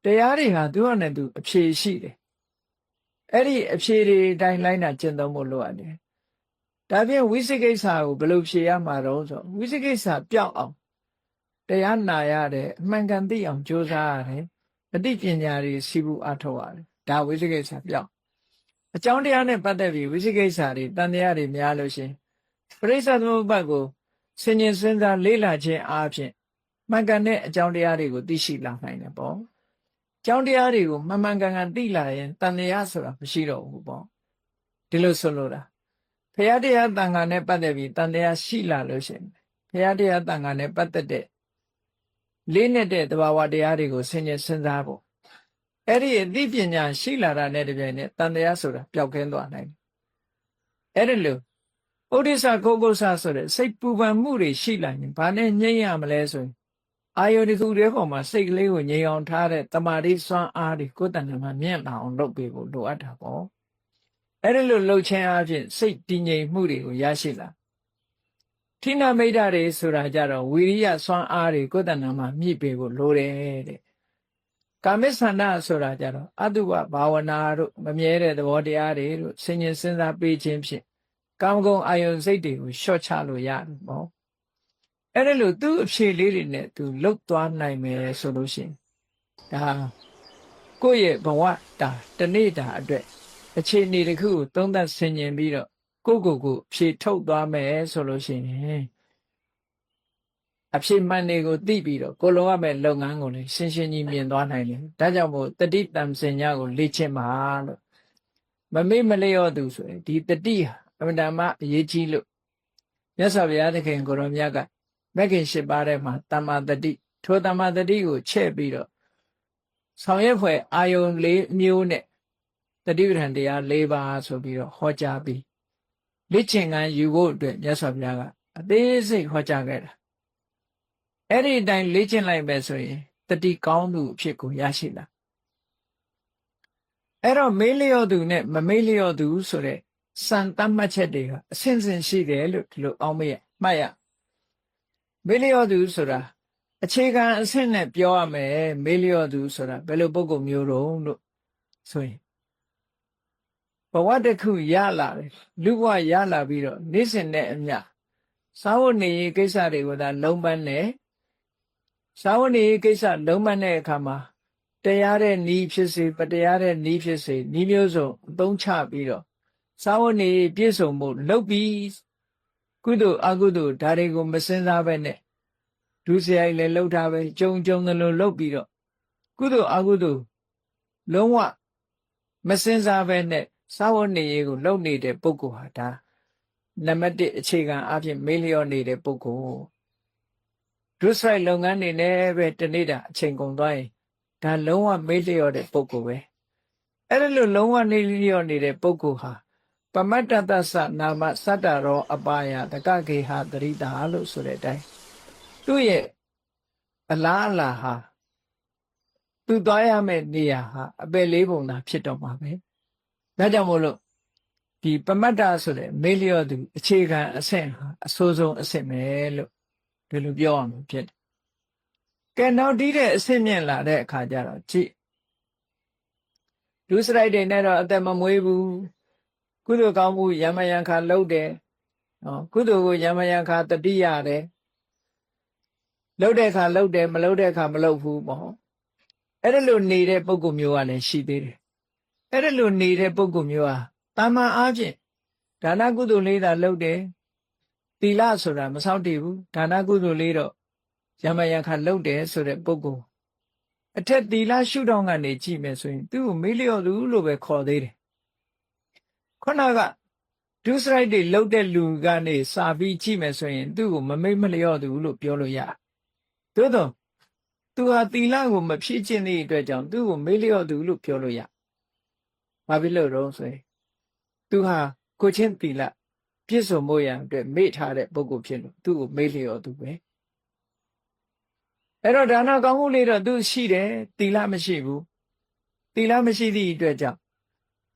[SPEAKER 1] တရားတွေဟာသူ့အနေနဲ့သူအဖြေရှိတယ်အဲ့ဒီအဖြေတွေတိုင်းလိုက်နာကျင့်သုံးဖို့လိုအပ်တယ်ဒါဖြင့်ဝိသိကိစ္စကိုဘယ်လိုဖြေရမှာတော့ဆိုဝိသိကိစ္စပျောက်အောင်တရားနာရတယ်အမှန်ကန်သိအောင်ကြိုးစားရတယ်အသိပညာတွေစီးပူးအထောက်ရတယ်ဒါဝိသိကိစ္စပျောက်အကြောင်းတရားနဲ့ပတ်သက်ပြီးဝိသိကိစ္စတွေတန်တရားတွေများလို့ရှင်ပရိစ္ဆေသမုပ္ပါဒ်ကိုစဉ်းကျင်စဉ်းစားလေ့လာခြင်းအားဖြင့်မှန်ကန်တဲ့အကြောင်းတရားတွေကိုသိရှိလာနိုင်တယ်ပေါ့အကြောင်းတရားတွေကိုမှန်မှန်ကန်ကန်သိလာရင်တန်တရားဆိုတာမရှိတော့ဘူးပေါ့ဒီလိုဆိုလိုတာဘုရားတရားတန်ခါနဲ့ပတ်သက်ပြီးတန်တရားရှိလာလို့ရှိရင်ဘုရားတရားတန်ခါနဲ့ပတ်သက်တဲ့လေးနဲ့တဲ့သဘာဝတရားတွေကိုစဉ်းကျင်စဉ်းစားဖို့အဲ့ဒီအသိပညာရှိလာတာနဲ့တပြိုင်နက်တန်တရားဆိုတာပျောက်ကင်းသွားနိုင်တယ်အဲ့ဒီလိုဥဒိစ္စကောကုဆဆိုတဲ့စိတ်ပူပန်မှုတွေရှိလာရင်ဘာနဲ့ငြိမ်းရမလဲဆိုရင်အာယုန်ဒီခုတွေပေါ်မှာစိတ်ကလေးကိုငြိမ်အောင်ထားတဲ့တမာတိစွမ်းအားတွေကိုယ်တဏ္ဍာမှာမြင့်လာအောင်လုပ်ပေးဖို့လိုအပ်တာပေါ့အဲ့ဒီလိုလှုပ်ခြင်းအပြင်စိတ်တည်ငြိမ်မှုတွေကိုရရှိလာဌိနမိတ်တာတွေဆိုတာကြတော့ဝီရိယစွမ်းအားတွေကိုယ်တဏ္ဍာမှာမြင့်ပေးဖို့လိုတယ်တဲ့ ကာမိဆန္ဒဆိုတာကြတော့အတုပဘာဝနာတို့မမြဲတဲ့သဘောတရားတွေတို့ဆင်ញင်စဉ်းစားပေးခြင်းဖြင့်ကာမဂုဏ်အာယုန်စိတ်တွေကိုလျှော့ချလို့ရတယ်ပေါ့အဲ့ဒါလို့သူ့အဖြေလေးတွေနဲ့သူလှုပ်သွားနိုင်မယ်ဆိုလို့ရှိရင်ဒါကိုယ့်ရဲ့ဘဝတာတနေ့တာအတွက်အခြေအနေတစ်ခုကိုသုံးသပ်ဆင်ញင်ပြီးတော့ကိုဖြေထုတ်သွားမယ်ဆိုလို့ရှိရင်အဖြေမှန်တွေကိုသိပြီးတော့ကိုလိုရမယ့်လုပ်ငန်းကိုလည်းရှင်းရှင်းကြီးမြင်သွားနိုင်တယ်ဒါကြောင့်မို့တတိတံစင်ညာကိုလေ့ကျင့်ပါလို့မမေ့မလျော့သူဆိုရင်ဒီတတိဟာအမှန်တမ်းအရေးကြီးလို့မြတ်စွာဘုရားသခင်ကိုရောမြတ်ကမဂ္ဂင်၈ပါးထဲမှာတမ္မာတတိထိုတမ္မာတတိကိုချဲ့ပြီးတော့ဆောင်ရွက်ဖွယ်အာယုံ၄မျိုးနဲ့တတိပဋ္ဌာန်တရား၄ပါးဆိုပြီးတော့ဟောကြားပြီးလေ့ကျင့်ခန်းယူဖို့အတွက်မြတ်စွာဘုရားကအသေးစိတ်ဟောကြားခဲ့တာအဲ့ဒီအတိုင်းလေ့ကျင့်လိုက်ပဲဆိုရင်တတိကောင်းသူအဖြစ်ကိုရရှိလာအဲ့တော့မေးလျော့သူနဲ့မမေးလျော့သူဆိုတဲ့စံတတ်မှတ်ချက်တွေကအဆင့်ဆင့်ရှိတယ်လို့ဒီလိုအောင်းမရမှတ်ရမေးလျော့သူဆိုတာအခြေခံအဆင့်နဲ့ပြောရမယ်မေးလျော့သူဆိုတာဘယ်လိုပုံကုမျိုးတုံးလို့ဆိုရင်ဘဝတစ်ခုရလာတယ်လူဘဝရလာပြီးတော့နေ့စဉ်နဲ့အမျှစာဝတ်နေရေးကိစ္စတွေကိုသာလုံးပန်းတယ်စာဝတ်နေရေးကိစ္စလုံးပန်းတဲ့အခါမှာတရားတဲ့ဤဖြစ်စေပတရားတဲ့ဤဖြစ်စေဤမျိုးစုံအသုံးချပြီးတော့စာဝတ်နေရေးပြည့်စုံမှုလုပ်ပြီးကုသိုလ်အကုသိုလ်ဒါတွေကိုမစင်စားပဲနဲ့ဒုစရိုက်လည်းလှုပ်ထားပဲကြုံသလိုလှုပ်ပြီးတော့ကုသိုလ်အကုသိုလ်လုံးဝမစင်စားပဲနဲ့စာဝတ်နေရေးကိုလုပ်နေတဲ့ပုဂ္ဂိုလ်ဟာဒါနံပါတ်1အခြေခံအဖြစ်မေးလျော့နေတဲ့ပုဂ္ဂိုလ်ဒုစရိုက်လုပ်ငန်းတွေနဲ့ပဲတနေ့တာအချိန်ကုန်သွားရင်ဒါလုံးဝမေးလျော့တဲ့ပုဂ္ဂိုလ်ပဲအဲ့ဒါလို့လုံးဝနေလျော့နေတဲ့ပုဂ္ဂိုလ်ဟာပမတ္တသသနာမစတ္တရောအပါယတကခေဟတရိတာလို့ဆိုတဲ့အတိုင်းသူ့ရဲ့အလားအလာဟာသူသွားရမယ့်နေရာဟာအပယ်လေးပုံသာဖြစ်တော့မှာပဲဒါကြောင့်မို့လို့ဒီပမတ္တဆိုတဲ့မေးလျော့သူအခြေခံအဆင့်ဟာအဆိုးဆုံးအဆင့်ပဲလို့ဒီလိုပြောအောင်ဖြစ်တယ်ကဲနောက်တီးတဲ့အဆင့်မြင့်လာတဲ့အခါကျတော့ကြည့်ဒုစရိုက်တွေနဲ့တော့အသက်မမွေးဘူးကုသိုလ်ကောင်းမှုယမယံခါလုပ်တယ်ကုသိုလ်ကိုယမယံခါတတိရတယ်လုပ်တဲ့အခါလုပ်တယ်မလုပ်တဲ့အခါမလုပ်ဘူးပေါ့အဲ့ဒါလိုနေတဲ့ပုဂ္ဂိုလ်မျိုးကလည်းရှိသေးတယ်အဲ့ဒါလိုနေတဲ့ပုဂ္ဂိုလ်မျိုးဟာတာမန်အားဖြင့်ဒါနကုသိုလ်လေးသာလုပ်တယ်သီလဆိုတာမဆောက်တည်ဘူးဒါနကုသိုလ်လေးတော့ယမယံခါလုပ်တယ်ဆိုတဲ့ပုဂ္ဂိုလ်အထက်သီလရှုထောင့်ကနေကြည့်မယ်ဆိုရင်သူ့ကိုမေးလျော့သူလို့ပဲခေါ်သေးတယ်ခုနကဒုစရိုက်တွေလုပ်တဲ့လူကနေစာပြီးကြည့်မယ်ဆိုရင်သူ့ကိုမမေ့မလျော့သူလို့ပြောလို့ရတယ်သို့တော့သူဟာသီလကိုမဖြည့်ခြင်းသည့်အတွက်ကြောင့်သူ့ကိုမေ့လျော့သူလို့ပြောလို့ရဘာဖြစ်လို့တော့ဆိုရင်သူဟာကိုချင်းသီလပြည့်စုံမှုရန်အတွက်မေ့ထားတဲ့ပုဂ္ဂိုလ်ဖြစ်လို့သူ့ကိုမေ့လျော့သူပဲအဲ့တော့ဒါနကောင်းမှုလေးတော့သူရှိတယ်သီလမရှိဘူးသီလမရှိသည့်အတွက်ကြောင့်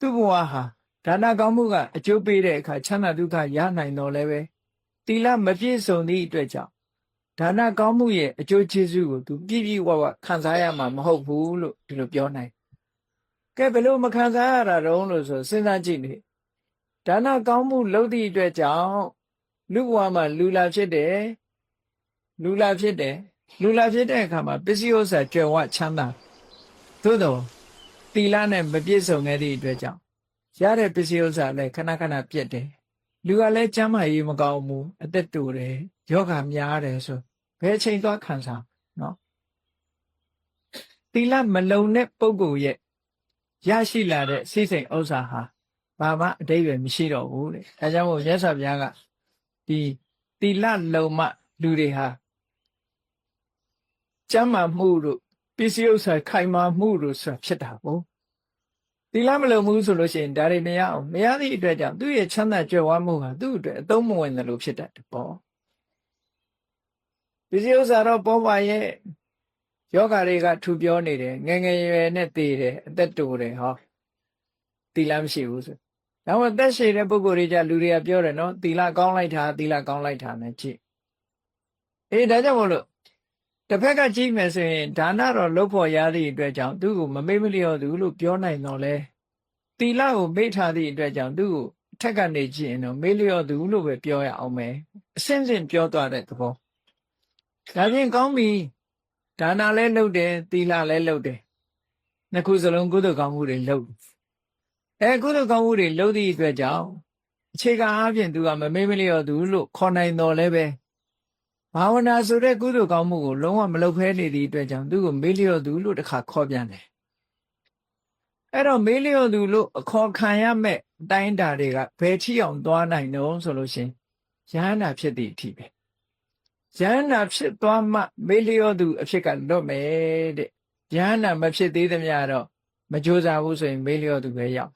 [SPEAKER 1] သူ့ဘဝဟာဒါနကောင်းမှုကအကျိုးပေးတဲ့အခါချမ်းသာဒုက္ခရနိုင်တော့လည်းပဲသီလမပြည့်စုံသည့်အတွက်ကြောင့်ဒါနကောင်းမှုရဲ့အကျိုးကျေးဇူးကိုသူပြည့်ပြည့်ဝဝခံစားရမှာမဟုတ်ဘူးလို့ဒီလိုပြောနိုင်ကဲဘယ်လိုမခံစားရတာတုံးလို့ဆိုစဉ်းစားကြည့်နေဒါနကောင်းမှုလုပ်သည့်အတွက်ကြောင့်လူဘဝမှာလူလာဖြစ်တဲ့အခါမှာပစ္စည်းဥစ္စာကြွယ်ဝချမ်းသာသို့တော့သီလနဲ့မပြည့်စုံခဲ့သည့်အတွက်ကြောင့်ရတဲ့ပစ္စည်းဥစ္စာလည်းခဏခဏပြတ်တယ်လူကလည်းကျမ်းမာရေးမကောင်းဘူးအသက်တူတယ်ယောဂများတယ်ဆိုဘယ်အချိန်သွားခံစားနော်သီလမလုံတဲ့ပုဂ္ဂိုလ်ရဲ့ရရှိလာတဲ့စိတ်စိမ်ဥစ္စာဟာဘာမှအတိတ်ပဲမရှိတော့ဘူးတဲ့အဲကြောင့်မို့မြတ်စွာဘုရားကဒီသီလလုံမှလူတွေဟာကျမ်းမာမှုတို့ပစ္စည်းဥစ္စာခိုင်မာမှုတို့ဆိုတာဖြစ်တာပေါ့သီလမလုံဘူးဆိုလို့ရှိရင်ဒါတွေမရအောင်မရသည့်အတွက်ကြောင့်သူ့ရဲ့ချမ်းသာကြွယ်ဝမှုဟာသူ့အတွက်အသုံးမဝင်တယ်လို့ဖြစ်တတ်တယ်ပေါ့ပစ္စည်းဥစ္စာတော့ပေါ်ပါရဲ့ယောဂတွေကထူပြောနေတယ်ငယ်ငယ်ရွယ်နဲ့သေတယ်အသက်တိုတယ်ဟောသီလမရှိဘူးဆိုဒါမှသက်ရှိတဲ့ပုဂ္ဂိုလ်တွေကြလူတွေကပြောတယ်နော်သီလကောင်းလိုက်တာနဲ့ကြည့်ဒါကြောင့်မို့လို့ တစ်ဖက်ကကြည့်မယ်ဆိုရင်ဒါနတော့လုပ်ဖို့ရသည့်အတွက်ကြောင့်သူ့ကိုမမေ့မလျော့သူလို့ပြောနိုင်တော့လဲသီလကိုမေ့ထားသည့်အတွက်ကြောင့်သူ့ကိုအထက်ကနေကြည့်ရင်တော့မေ့လျော့သူလို့ပဲပြောရအောင်မယ်အစင်းစင်ပြောသွားတဲ့သဘောဒါပြင်ကောင်းပြီဒါနလည်းလုပ်တယ်သီလလည်းလုပ်တယ်နှစ်ခုစလုံးကုသိုလ်ကောင်းမှုတွေလုပ်ကုသိုလ်ကောင်းမှုတွေလုပ်သည့်အတွက်ကြောင့်အခြေခံအားဖြင့်သူကမမေ့မလျော့သူလို့ခေါ်နိုင်တော်လဲပဲဘာဝနာဆိုတဲ့ကုသိုလ်ကောင်းမှုကိုလုံးဝမလုပ်ဖဲနေသည့်အတွက်ကြောင့်သူကိုမေ့လျော့သူလို့တစ်ခါခေါ်ပြန်တယ်အဲ့တော့မေ့လျော့သူလို့အခေါ်ခံရမဲ့အတိုင်းအတာတွေကဘယ်ထိအောင်သွားနိုင်တော့ဆိုလို့ရှင်ယဟန္တာဖြစ်သည့်အထိပဲယဟန္တာဖြစ်သွားမှမေ့လျော့သူအဖြစ်ကလွတ်မယ်တဲ့ယဟန္တာမဖြစ်သေးသမျှတော့မကြိုးစားဘူးဆိုရင်မေ့လျော့သူပဲရောက်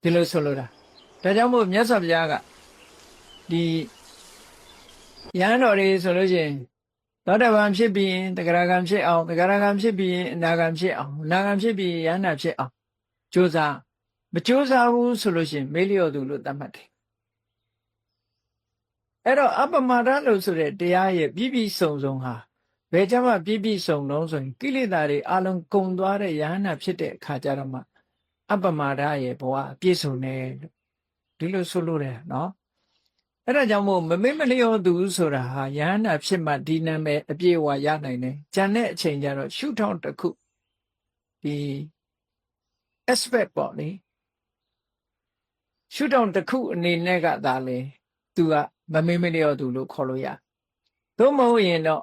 [SPEAKER 1] ဒီလိုဆိုလိုတာဒါကြောင့်မို့မြတ်စွာဘုရားကဒီယဟန်တော်တွေဆိုလို့ရှိရင်သောတာပန်ဖြစ်ပြီးရင်တဂရဂံဖြစ်အောင်တဂရဂံဖြစ်ပြီးရင်အနာဂံဖြစ်အောင်အနာဂံဖြစ်ပြီးရင်ယဟန္တာဖြစ်အောင်ကြိုးစားမကြိုးစားဘူးဆိုလို့ရှိရင်မေ့လျော့သူလို့သတ်မှတ်တယ်အဲ့တော့အပမဒလို့ဆိုတဲ့တရားရဲ့ပြည့်ပြည့်စုံစုံဟာဘယ်ကြမှာပြည့်ပြည့်စုံလုံးဆိုရင်ကိလေသာတွေအလုံးကုန်သွားတဲ့ယဟန္တာဖြစ်တဲ့အခါကျတော့မှအပမဒရဲ့ဘဝပြည့်စုံတယ်လို့ဒီလိုဆိုလို့တယ်နော်အဲ့ဒါကြောင့်မို့မမေ့မလျော့သူဆိုတာဟာယဟန္တာဖြစ်မှဒီနာမည်အပြည့်အဝရနိုင်တယ်။ကျန်တဲ့အချိန်ကျတော့ရှုထောင့်တစ်ခုဒီ aspect ပေါ့လေရှုထောင့်တစ်ခုအနေနဲ့ကသာလေသူကမမေ့မလျော့သူလို့ခေါ်လို့ရ။သို့မဟုတ်ရင်တော့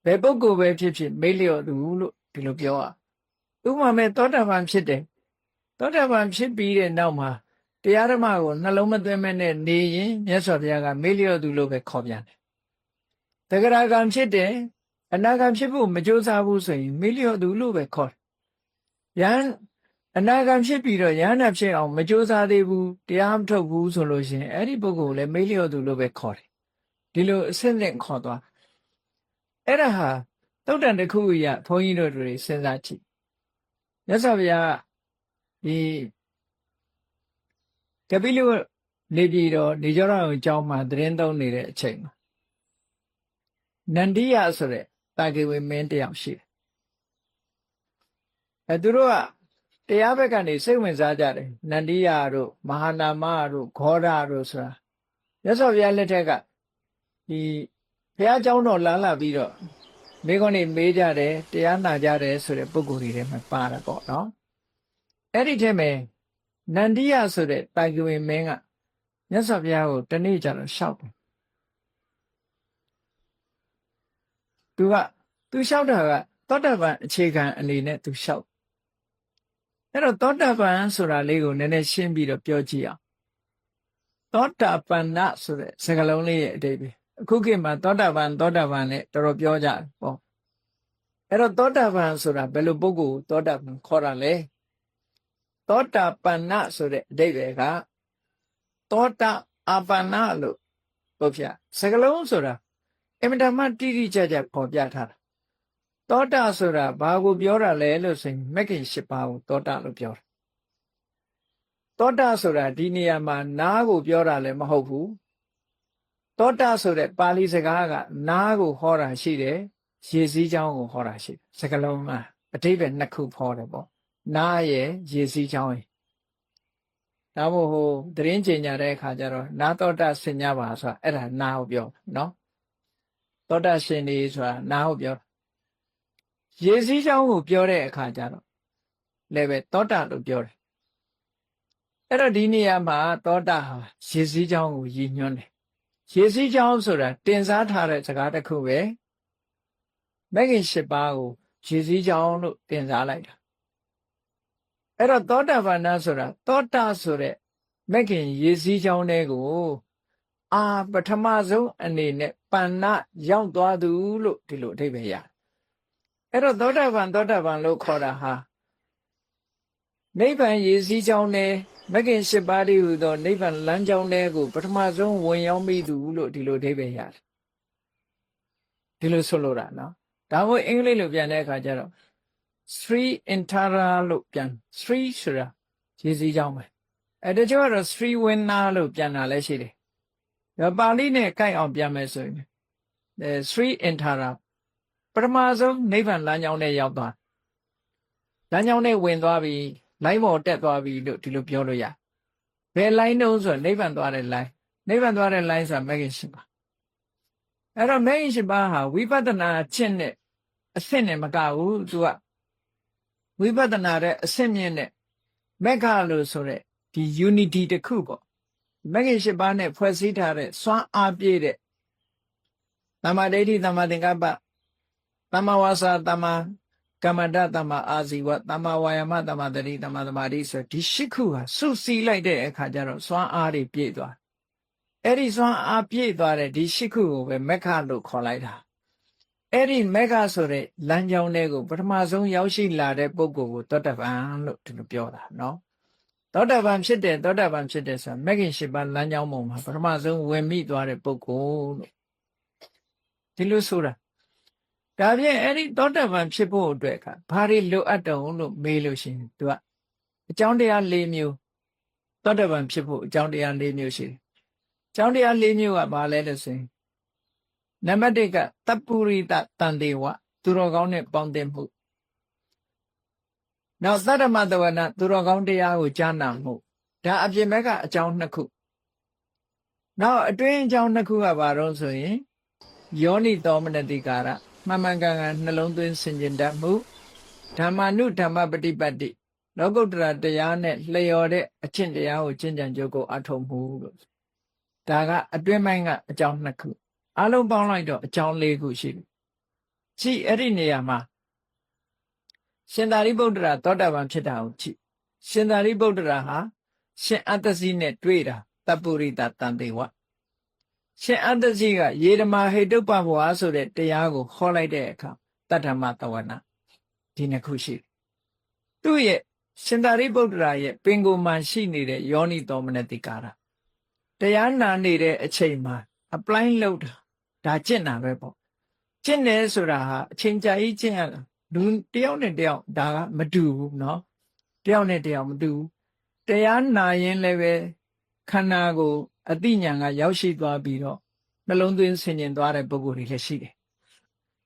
[SPEAKER 1] ဘယ်ပုဂ္ဂိုလ်ပဲဖြစ်ဖြစ်မေ့လျော့သူလို့ဒီလိုပြောရ။ဥပမာမဲ့သောတာပန်ဖြစ်တယ်။သောတာပန်ဖြစ်ပြီးတဲ့နောက်မှာတရားဓမ္မကိုနှလုံးမသွင်းမဲ့နဲ့နေရင်မြတ်စွာဘုရားကမေ့လျော့သူလို့ပဲခေါ်ပြန်တယ်။တဂရဂံဖြစ်တယ်အနာဂံဖြစ်ဖို့မကြိုးစားဘူးဆိုရင်မေ့လျော့သူလို့ပဲခေါ်တယ်။ယဟန်အနာဂံဖြစ်ပြီးတော့ယဟန္တာဖြစ်အောင်မကြိုးစားသေးဘူးတရားမထုတ်ဘူးဆိုလို့ရှိရင်အဲ့ဒီပုဂ္ဂိုလ်လည်းမေ့လျော့သူလို့ပဲခေါ်တယ်။ဒီလိုအစစ်နဲ့ခေါ်သွားအဲ့ဒါဟာသုတ်တန်တစ်ခုရဘုန်းကြီးတို့တွေစဉ်းစားကြည့်။မြတ်စွာဘုရားဒီကပိလုနေပြည်တော်နေကြတော်အကြောင်းမှာသတင်းသုံးနေတဲ့အချိန်မှာနန္ဒီယဆိုတဲ့တာဂေဝေမင်းတယောက်ရှိတယ်သူတို့ကတရားဘက်ကနေစိတ်ဝင်စားကြတယ်နန္ဒီယတို့မဟာနာမတို့ဂေါရတို့ဆိုတာမြတ်စွာဘုရားလက်ထက်ကဒီဘုရားကျောင်းတော်လာပြီးတော့မိခွန်းနေမေးကြတယ်တရားနာကြတယ်ဆိုတဲ့ပုဂ္ဂိုလ်တွေထဲမှာပါတာပေါ့နော်အဲ့ဒီထဲမှာနန္ဒီယဆိုတဲ့တာဂေဝေမင်းကမြတ်စွာဘုရားကိုတနေ့ကျတော့ရှောက်တယ်သူလျှောက်တာကသောတာပန်အခြေခံအနေနဲ့သူလျှောက်အဲ့တော့သောတာပန်ဆိုတာလေးကိုနည်းနည်းရှင်းပြီးတော့ပြောကြည့်အောင်သောတာပန်နဆိုတဲ့စကားလုံးလေးရဲ့အဓိပ္ပာယ်အခုခေတ်မှာသောတာပန်နဲ့တော်တော်ပြောကြတယ်ပေါ့အဲ့တော့သောတာပန်ဆိုတာဘယ်လိုပုဂ္ဂိုလ်သောတာပန်ခေါ်တာလဲသောတာပန်နဆိုတဲ့အဓိပ္ပာယ်ကသောတာအပန္နလို့ပြောပြစကားလုံးဆိုတာအင်မတန်မှတိတိကျကျပေါ်ပြထားတာသောတာဆိုတာဘာကိုပြောတာလဲလို့ဆိုရင်မဂ္ဂင်၈ပါးကိုသောတာလို့ပြောတာသောတာဆိုတာဒီနေရာမှာနားကိုပြောတာလည်းမဟုတ်ဘူးသောတာဆိုတဲ့ပါဠိစကားကနားကိုဟောတာရှိတယ်ရေစည်းချောင်းကိုဟောတာရှိတယ်စကားလုံးမှာအဓိပ္ပာယ်နှစ်ခုဖော်တယ်ပေါ့နားရဲ့ရေစည်းချောင်းရဲ့ဒါမို့ဟိုသတင်းကြေညာတဲ့အခါကျတော့နာသောတာဆင်ញပါဆိုတာအဲ့ဒါနာကိုပြောနော်သောတာရှင်နေဆိုတာနာကိုပြောရေစည်းချောင်းကိုပြောတဲ့အခါကျတော့လည်းပဲသောတာလို့ပြောတယ်အဲ့တော့ဒီနေရာမှာသောတာဟာရေစည်းချောင်းကိုရည်ညွှန်းတယ်ရေစည်းချောင်းဆိုတာတင်စားထားတဲ့စကားတစ်ခုပဲမဂ္ဂင်၈ပါးကိုရေစည်းချောင်းလို့တင်စားလိုက်တာအဲ့တော့သောတာပန်ဆိုတာသောတာဆိုတဲ့မဂ္ဂင်ရေစည်းချောင်းတွေကိုပထမဆုံးအနေနဲ့ပန္နရောက်သွားသူလို့ဒီလိုအဓိပ္ပာယ်ရအဲ့တော့သောတာပန်လို့ခေါ်တာဟာနိဗ္ဗာန်ရေစည်းချောင်းနဲ့မဂ္ဂင်၈ပါးတည်းဟူသောနိဗ္ဗာန်လမ်းကြောင်းတွေကိုပထမဆုံးဝင်ရောက်မိသူလို့ဒီလိုအဓိပ္ပာယ်ရတယ်ဒီလိုဆိုလိုတာနော်ဒါမို့အင်္ဂလိပ်လိုပြန်တဲ့အခါကျတော့ Sri Intara လို့ပြန် Sri ဆိုတာရေစည်းချောင်းပဲတချို့ကတော့ Sri Winna လို့ပြန်တာလည်းရှိတယ်ဒါပါဠိနဲ့ကိုက်အောင်ပြန်မယ်ဆိုရင်Sri Intara ပထမဆုံးနိဗ္ဗာန်လမ်းကြောင်းနဲ့ရောက်သွားလမ်းကြောင်းနဲ့ဝင်သွားပြီလိုင်းပေါ်တက်သွားပြီလို့ဒီလိုပြောလို့ရဘယ်လိုင်းတုံးဆိုနိဗ္ဗာန်သွားတဲ့လိုင်းနိဗ္ဗာန်သွားတဲ့လိုင်းဆိုတာမဂ္ဂင်၈ပါးအဲ့တော့မဂ္ဂင်၈ပါးဟာဝိပဿနာချက်နဲ့အဆင့်နဲ့မကဘူးသူကဝိပဿနာတဲ့အဆင့်မြင့်နဲ့မက္ခလို့ဆိုတဲ့ဒီ unity တစ်ခုပေါ့မဂ္ဂင်၈ပါးနဲ့ဖွဲ့စည်းထားတဲ့စွမ်းအားပြည့်တဲ့သမ္မာဒိဋ္ဌိသမ္မာသင်္ကပ္ပသမ္မာဝါစာသမ္မာကမ္မန္တသမ္မာအာဇီဝသမ္မာဝါယာမသမ္မာတတိသမ္မာသမာဓိဆိုဒီ၈ခုဟာစုစည်းလိုက်တဲ့အခါကျတော့စွမ်းအားတွေပြည့်သွားအဲ့ဒီစွမ်းအားပြည့်သွားတဲ့ဒီ၈ခုကိုပဲမက္ခလို့ခေါ်လိုက်တာအဲ့ဒီမက္ခဆိုတဲ့လမ်းကြောင်းတွေကိုပထမဆုံးရောက်ရှိလာတဲ့ပုဂ္ဂိုလ်ကိုသောတပန်လို့ဒီလိုပြောတာနော်သောတပန်ဖြစ်တယ်သောတပန်ဖြစ်တယ်ဆိုတာမဂ္ဂင်၈ပါးလမ်းကြောင်းပေါ်မှာပထမဆုံးဝင်မိသွားတဲ့ပုဂ္ဂိုလ်လို့ဒီလိုဆိုတာဒါဖြင့်အဲ့ဒီသောတပန်ဖြစ်ဖို့အတွက်ကဘာတွေလိုအပ်တုံလို့မေးလို့ရှိရင်သူကအကြောင်းတရား၄မျိုးသောတပန်ဖြစ်ဖို့အကြောင်းတရား၄မျိုးရှိတယ်အကြောင်းတရား၄မျိုးကဘာလဲလို့ဆိုရင်နံပါတ်၁ကတပ္ပုရိတတန်တေဝသူတော်ကောင်းနဲ့ပေါင်းသင်းမှုနောက်သတ္တမတဝနာသူတော်ကောင်းတရားကိုကြားနာမှုဒါအပြင်ဘက်ကအကြောင်း၂ခုနောက်အတွင်းအကြောင်း၂ခုကဘာတော့ဆိုရင်ယောနိသောမနတိကာရမှန်မှန်ကန်ကန်နှလုံးသွင်းဆင်ခြင်တတ်မှုဓမ္မနုဓမ္မပฏิပတ်တိလောကုတ္တရာတရားနဲ့လျော်တဲ့အကျင့်တရားကိုကျင့်ကြံကြိုးကိုအထောက်မှုလို့ဒါကအတွင်းပိုင်းကအကြောင်း၂ခုအလုံးပေါင်းလိုက်တော့အကြောင်း၄ခုရှိတယ်ကြည့်အဲ့ဒီနေရာမှာရှင်သာရိပုတ္တရာသောတာပန်ဖြစ်တာကိုကြည့်ရှင်သာရိပုတ္တရာဟာရှင်အတ္တစီနဲ့တွေ့တာတပ္ပုရိတတန်တေဝရှင်အတ္တစီကယေဓမာဟိတုပ္ပဘဝဆိုတဲ့တရားကိုခေါ်လိုက်တဲ့အခါတတ္ထမတဝနာဒီနှစ်ခုရှိတယ်သူ့ရဲ့ရှင်သာရိပုတ္တရာရဲ့ပင်ကိုယ်မှာရှိနေတဲ့ယောနိသောမနတိကာရတရားနာနေတဲ့အချိန်မှာ apply လုပ်တာဒါကျင့်တာပဲပေါ့ကျင့်တယ်ဆိုတာဟာအချိန်ကြာကြီးကျင့်ရတာလူတယောက်နဲ့တယောက်ဒါကမတူဘူးเนาะတယောက်နဲ့တယောက်မတူဘူးတရားနာရင်လည်းပဲခန္ဓာကိုအတိညာဏ်ကရောက်ရှိသွားပြီးတော့နှလုံးသွင်းဆင်ခြင်သွားတဲ့ပုဂ္ဂိုလ်တွေလည်းရှိတယ်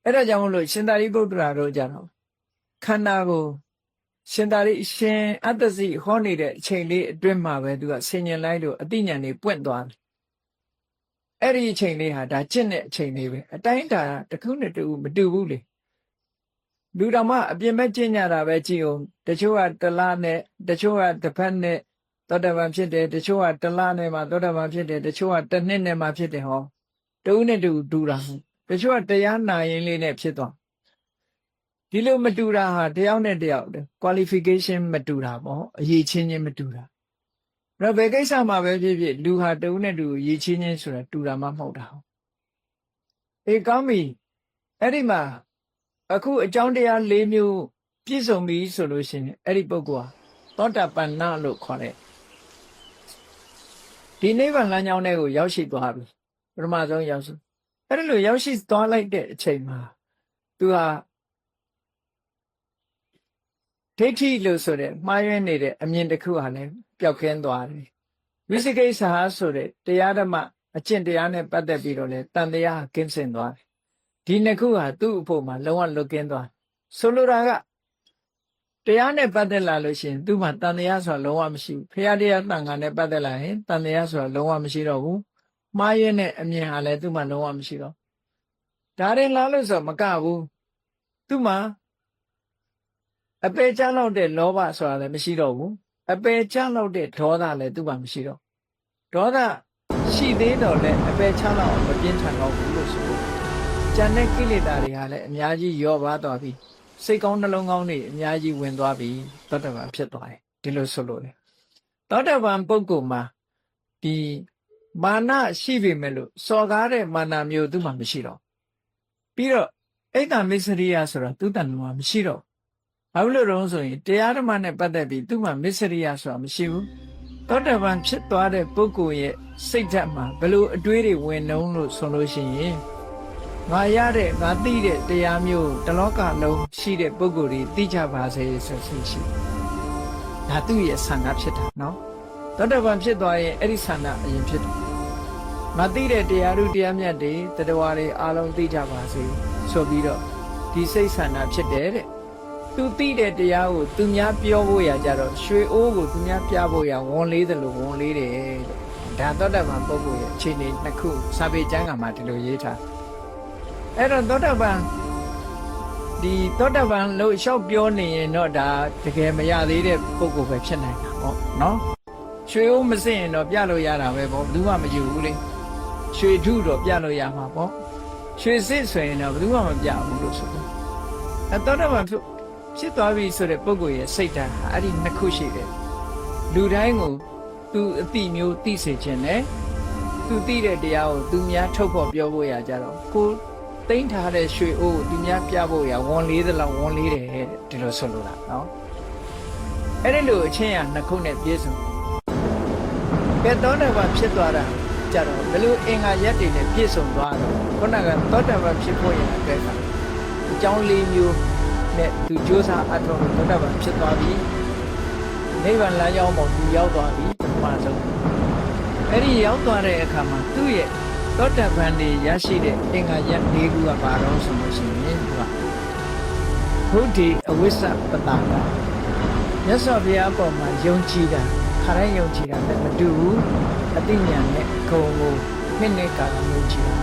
[SPEAKER 1] အဲ့ဒါကြောင့်မလို့ရှင်သာရိပုတ္တရာတို့ကြတော့ခန္ဓာကိုရှင်အတ္တစီဟောနေတဲ့အချိန်လေးအတွင်းမှာပဲသူကဆင်ញင်လိုက်လို့အတိညာဏ်တွေပွင့်သွားတယ်အဲ့ဒီအချိန်လေးဟာဒါကျင့်တဲ့အချိန်လေးပဲအတိုင်းတာတစ်ခုနဲ့တစ်ခုမတူဘူးလေလူတော်မှအပြင်ဘက်ကျင့်ကြတာပဲကြည့်အောင်တချို့ကတစ်လနဲ့တချို့ကတစ်ဖက်နဲ့သောတပန်ဖြစ်တယ်တချို့ကတစ်လနဲ့မှသောတပန်ဖြစ်တယ်တချို့ကတစ်နှစ်နဲ့မှဖြစ်တယ်ဟောတဦးနဲ့တူတာတချို့ကတရားနာရင်လေးနဲ့ဖြစ်သွားဒီလိုမတူတာဟာတယောက်နဲ့တယောက် qualification မတူတာပေါ့အရေးချင်းချင်းမတူတာဘယ်ကိစ္စမှာပဲဖြစ်ဖြစ်လူဟာတဦးနဲ့တူရည်ချင်းချင်းဆိုတာတူတာမှမဟုတ်တာအေးကောင်းပြီအဲ့ဒီမှာအခုအကြောင်းတရား၄မျိုးပြည့်စုံပြီဆိုလို့ရှိရင်အဲ့ဒီပုဂ္ဂိုလ်ဟာသောတာပန်နာလို့ခေါ်တဲ့ဒီနိဗ္ဗာန်လမ်းကြောင်းထဲကိုရောက်ရှိသွားပြီပထမဆုံးရောက်စုအဲ့ဒီလိုရောက်ရှိသွားလိုက်တဲ့အချိန်မှာသူဟာဒိဋ္ဌိလို့ဆိုတဲ့မှားယွင်းနေတဲ့အမြင်တစ်ခုဟာလည်းပျောက်ကင်းသွားတယ်ဝိသိကိစ္စဟာဆိုတဲ့တရားဓမ္မအကျင့်တရားနဲ့ပတ်သက်ပြီးတော့လေတန်တရားကင်းစင်သွားတယ်ဒီနှစ်ခုဟာသူ့အဖို့မှာလုံးဝလွတ်ကင်းသွားဆိုလိုတာကတရားနဲ့ပတ်သက်လာလို့ရှိရင်သူ့မှာတန်တရားဆိုတာလုံးဝမရှိဘူးဖရာတရားတန်ခါနဲ့ပတ်သက်လာရင်တန်တရားဆိုတာလုံးဝမရှိတော့ဘူးမှားယွင်းတဲ့အမြင်ဟာလည်းသူ့မှာလုံးဝမရှိတော့ဒါရင်လာလို့ဆိုမကဘူးသူ့မှာအပေချလောက်တဲ့လောဘဆိုတာလည်းမရှိတော့ဘူးအပေချလောက်တဲ့ဒေါသလည်းသူ့မှာမရှိတော့ဒေါသ ရှိသေးတော့လဲအပယ်ချလောက်မပြင်းထန်တော့ဘူးလို့ဆိုကျန်တဲ့ကိလေသာတွေဟာလည်းအများကြီးရော့ပါသွားပြီစိတ်ကောင်းနှလုံးကောင်းတွေအများကြီးဝင်သွားပြီသောတပန်ဖြစ်သွားတယ်ဒီလိုဆိုလို့လေသောတပန်ပုဂ္ဂိုလ်မှာဒီမာနရှိပေမဲ့လို့စော်ကားတဲ့မာနမျိုးသူ့မှာမရှိတော့ပြီးတော့အိတ်တမစ္စရိယဆိုတော့သူ့တန်မှာမရှိတော့ဘာလို့လဲဆိုရင်တရားဓမ္မနဲ့ပတ်သက်ပြီးသူ့မှာမစ္စရိယဆိုတာမရှိဘူးသောတပန်ဖြစ်သွားတဲ့ပုဂ္ဂိုလ်ရဲ့စိတ်ဓာတ်မှာဘယ်လိုအတွေးတွေဝင်နှုံးလို့ဆိုလို့ရှိရင်ငါရတဲ့ငါသိတဲ့တရားမျိုးတလောကလုံးရှိတဲ့ပုဂ္ဂိုလ်တွေသိကြပါစေဆိုရှိဒါသူ့ရဲ့ဆန္ဒဖြစ်တာနော်သောတပန်ဖြစ်သွားရင်အဲ့ဒီဆန္ဒအရင်ဖြစ်တယ်မသိတဲ့တရားဥတရားမြတ်တွေတရားဝါတွေအားလုံးသိကြပါစေဆိုပြီးတော့ ဒီစိတ်ဆန္ဒဖြစ်တယ်တဲ့သူသိတဲ့တရားကိုသူများပြောဖို့ရကြတော့ရွှေအိုးကိုသူများပြဖို့ရဝန်လေးတယ်လို့ဝန်လေးတယ်တဲ့ဒါသောတာပန်ပုဂ္ဂိုလ်ရဲ့အခြေအနေနှစ်ခုစာပေကျမ်းကမှာဒီလိုရေးထားအဲ့တော့သောတာပန်ဒီသောတာပန်လို့လျှောက်ပြောနေရင်တော့ဒါတကယ်မရသေးတဲ့ပုဂ္ဂိုလ်ပဲဖြစ်နိုင်တာပေါ့နော်ရွှေအိုးမစင်ရင်တော့ပြလို့ရတာပဲပေါ့ဘယ်သူမှမယူဘူးလေရွှေထုတော့ပြလို့ရမှာပေါ့ရွှေစစ်ဆိုရင်တော့ဘယ်သူမှမပြဘူးလို့ဆိုတယ်အဲသောတာပန်ဖြစ်သွားပြီဆိုတဲ့ပုဂ္ဂိုလ်ရဲ့စိတ်ဓာတ်ဟာအဲ့ဒီနှစ်ခုရှိတယ်လူတိုင်းကိုသူအတိမျိုးသိစေခြင်းနဲ့သူသိတဲ့တရားကိုသူများထုတ်ဖို့ပြောဖို့ရကြတော့ကိုသိမ့်ထားတဲ့ရွှေအိုးကိုသူများပြဖို့ရဝန်လေးသလောက်ဝန်လေးတယ်တဲ့ဒီလိုဆိုလိုတာနော်အဲ့ဒီလိုအချင်းရနှစ်ခုနဲ့ပြည့်စုံကဲသောတာပန်ဖြစ်သွားတာကြတော့ဘယ်လိုအင်္ဂါရက်တွေနဲ့ပြည့်စုံသွားတော့ခုနကသောတာပန်ဖြစ်ဖို့ရတဲ့အခါအကြောင်း၄မျိုးနဲ့သူကြိုးစားအထောက်သောတာပန်ဖြစ်သွားပြီနိဗ္ဗာန်လမ်းကြောင်းပေါ်သူရောက်သွားပြီပထမဆုံးအဲ့ဒီရောက်သွားတဲ့အခါမှာသူ့ရဲ့သောတာပန်တွေရရှိတဲ့အင်္ဂါရက်၄ခုကဘာတော့ဆိုလို့ရှိရင်သူကဘုဒ္ဓအဝိစ္စပတာကမြတ်စွာဘုရားအပေါ်မှာယုံကြည်တာခါတိုင်းယုံကြည်တာလည်းမတူဘူးအသိဉာဏ်နဲ့ဂုံကိုနှစ်ကာလယုံကြည်တာ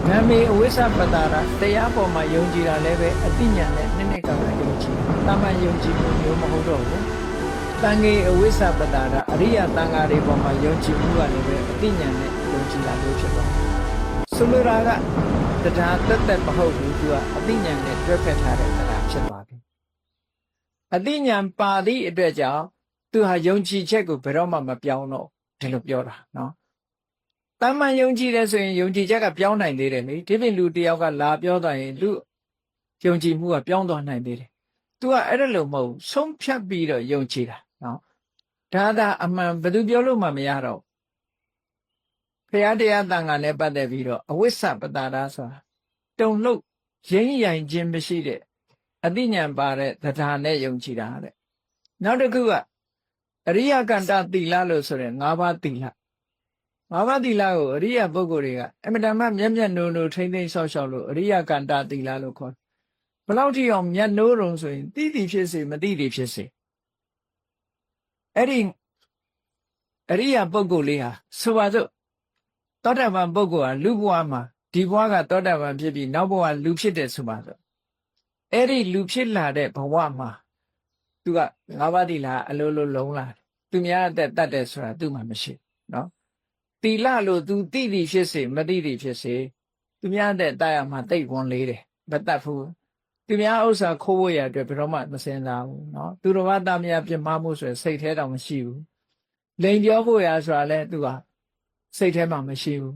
[SPEAKER 1] ဓမ္မေအဝိစ္စပတာရတရားပေါ်မှာယုံကြည်တာလည်းပဲအသိဉာဏ်နဲ့နှစ်ကာလယုံကြည်တာတာမန်ယုံကြည်မှုမျိုးမဟုတ်တော့ဘူးတန်ခေအဝိစ္စပတာရအရိယတန်ဃာတွေပေါ်မှာယုံကြည်မှုကလည်းပဲအသိဉာဏ်နဲ့ယုံကြည်တာမျိုးဖြစ်သွားဆိုလိုတာကတရားတက်မဟုတ်ဘူးသူကအသိဉာဏ်နဲ့တွဲဖက်ထားတဲ့တရားဖြစ်သွားပြီအသိဉာဏ်ပါသည့်အတွက်ကြောင့်သူဟာယုံကြည်ချက်ကိုဘယ်တော့မှမပြောင်းတော့ဒီလိုပြောတာနော်တမန်ယုံကြည်တယ်ဆိုရင်ယုံကြည်ချက်ကပြောင်းနိုင်သေးတယ်လေဒီပြင်လူတယောက်ကလာပြောသွားရင်လူယုံကြည်မှုကပြောင်းသွားနိုင်သေးတယ်သူကအဲ့ဒါလို့မဟုတ်ဆုံးဖြတ်ပြီးတော့ယုံကြည်တာနော်ဒါသာအမှန်ဘယ်သူပြောလို့မှမရတော့ဘုရားတရားတန်ခါနဲ့ပတ်သက်ပြီးတော့အဝိစ္စပတာရဆိုတာတုံ့လို့ရင်းရိုင်ခြင်းမရှိတဲ့အသိဉာဏ်ပါတဲ့တရားနဲ့ယုံကြည်တာတဲ့နောက်တစ်ခုကအရိယကန္တသီလလို့ဆိုရင်၅ပါးသီလ၅ပါးသီလကိုအရိယပုဂ္ဂိုလ်တွေကအမြဲတမ်းမျက်မျက်နှိုးနှိုးထိမ့်သိမ့်ဆောက်ရှောက်လို့အရိယကန္တသီလလို့ခေါ်တယ်ဘလောက်ထိအောင်မျက်နှိုးတုံဆိုရင်သိသည်ဖြစ်စေမသိသည်ဖြစ်စေအဲ့ဒီအရိယပုဂ္ဂိုလ်လေးဟာဆိုပါစို့သောတာပန်ပုဂ္ဂိုလ်ဟာလူဘဝမှာဒီဘဝကသောတာပန်ဖြစ်ပြီးနောက်ဘဝလူဖြစ်တယ်ဆိုပါစို့အဲ့ဒီလူဖြစ်လာတဲ့ဘဝမှာသူက၅ပါးသီလအလိုလိုလုံးလာတယ်သူများအသက်တတ်တယ်ဆိုတာသူ့မှာမရှိနော်သီလလို့သူသိသည်ဖြစ်စေမသိသည်ဖြစ်စေသူများအသက်တတ်ရမှာတိတ်ဝန်လေးတယ်မတတ်ဘူးသူများဥစ္စာခိုးဖို့ရအတွက်ဘယ်တော့မှမစင်စားဘူးနော်သူတော်ဘာသားများပြမမှုဆိုရင်စိတ်ထဲတော့မရှိဘူးလိန်ပြောဖို့ရဆိုတာလဲသူကစိတ်ထဲမှာမရှိဘူး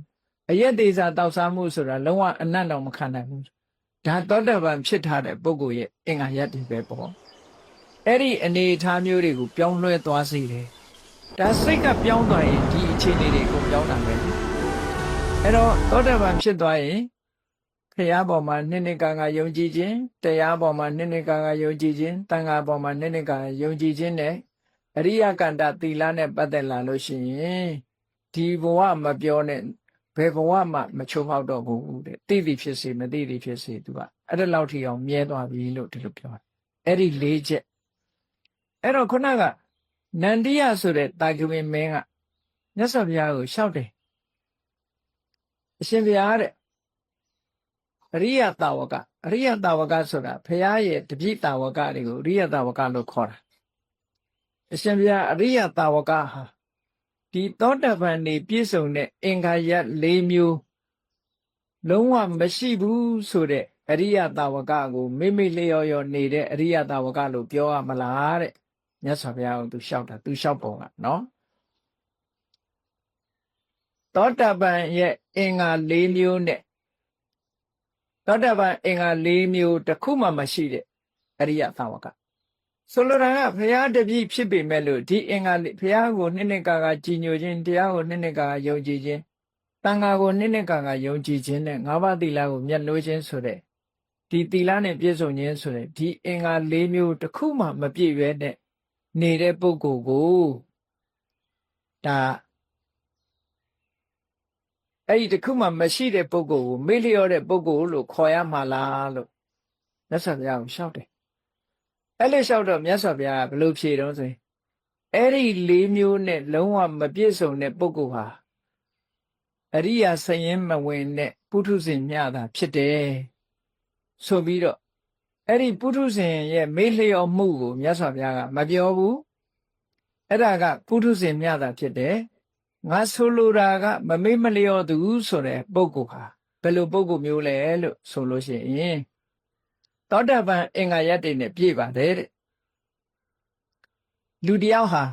[SPEAKER 1] အယက်သေးစားတောက်စားမှုဆိုတာလုံးဝအနတ်တော့မခံနိုင်ဘူးဒါသောတာပန်ဖြစ်ထားတဲ့ပုဂ္ဂိုလ်ရဲ့အင်္ဂါရပ်တွေပဲပေါ့အဲ့ဒီအနေအထားမျိုးတွေကိုပြောင်းလဲသွားစေတယ်ဒါစိတ်ကပြောင်းသွားရင်ဒီအခြေအနေတွေကိုပြောင်းတာပဲအဲ့တော့သောတာပန်ဖြစ်သွားရင်ခရယာပေါ်မှာနှစ်ကာယုံကြည်ခြင်းတရားပေါ်မှာနှစ်ကာယုံကြည်ခြင်းတန်ခါပေါ်မှာနှစ်ကာယုံကြည်ခြင်းနဲ့အရိယကန္တသီလနဲ့ပတ်သက်လာလို့ရှိရင်ဒီဘဝမပြောနဲ့ဘယ်ဘဝမှမချိုးဖောက်တော့ဘူးတဲ့သိသည်ဖြစ်စေမသိသည်ဖြစ်စေသူကအဲ့ဒါလောက်ထိအောင်မြဲသွားပြီလို့ဒီလိုပြောတယ်အဲ့ဒီ၄ချက်အဲ့တော့ခုနကနန္ဒီယဆိုတဲ့တာဂဝင်းမင်းကမြတ်စွာဘုရားကိုလျှောက်တယ်အရှင်ဘုရားတဲ့အရိယတာဝကအရိယတာဝကဆိုတာဘုရားရဲ့တပည့်တာဝကတွေကိုအရိယတာဝကလို့ခေါ်တာအရှင်ဘုရားအရိယတာဝကဟာဒီသောတာပန်နေပြည့်စုံတဲ့အင်္ဂါရပ်၄မျိုးလုံးဝမရှိဘူးဆိုတဲ့အရိယတာဝကကိုမိမိလျော်ရော်နေတဲ့အရိယတာဝကလို့ပြောရမလားတဲ့မြတ်စွာဘုရားကသူလျှောက်တာသူလျှောက်ပုံကနော်သောတာပန်ရဲ့အင်္ဂါ၄မျိုးနဲ့သောတာပန်အင်္ဂါ၄မျိုးတစ်ခုမှမရှိတဲ့အရိယတာဝကဆိုလိုတာကဘုရားတပည့်ဖြစ်ပေမဲ့လို့ဒီအင်္ဂါဘုရားကိုနှစ်ကာကြည်ညိုခြင်းတရားကိုနှစ်ကာယုံကြည်ခြင်းတန်ခါကိုနှစ်ကာယုံကြည်ခြင်းနဲ့၅ပါးသီလကိုမျက်နှိုးခြင်းဆိုတဲ့ဒီသီလနဲ့ပြည့်စုံခြင်းဆိုတဲ့ဒီအင်္ဂါ၄မျိုးတစ်ခုမှမပြည့်ရွယ်တဲ့နေတဲ့ပုဂ္ဂိုလ်ကိုဒါ အဲ့ဒီတခုမှမရှိတဲ့ပုဂ္ဂိုလ်ကိုမေ့လျော့တဲ့ပုဂ္ဂိုလ်လို့ခေါ်ရမှာလားလို့မြတ်စွာဘုရားကိုလျှောက်တယ်အဲ့လိုလျှောက်တော့မြတ်စွာဘုရားကဘယ်လိုဖြေတော့ဆိုရင်အဲ့ဒီ၄မျိုးနဲ့လုံးဝမပြည့်စုံတဲ့ပုဂ္ဂိုလ်ဟာအရိယာစရင်မဝင်တဲ့ပုထုဇဉ်မျှတာဖြစ်တယ်ဆိုပြီးတော့အဲ့ဒီပုထုဇဉ်ရဲ့မေ့လျော့မှုကိုမြတ်စွာဘုရားကမပြောဘူးအဲ့ဒါကပုထုဇဉ်မျှတာဖြစ်တယ်ငါဆိုလိုတာကမမေ့မလျော့သူဆိုတဲ့ပုဂ္ဂိုလ်ဟာဘယ်လိုပုဂ္ဂိုလ်မျိုးလဲလို့ဆိုလို့ရှိရင်သောတာပန်အင်္ဂါရပ်တွေနဲ့ပြည့်ပါတယ်တဲ့လူတယောက်ဟာ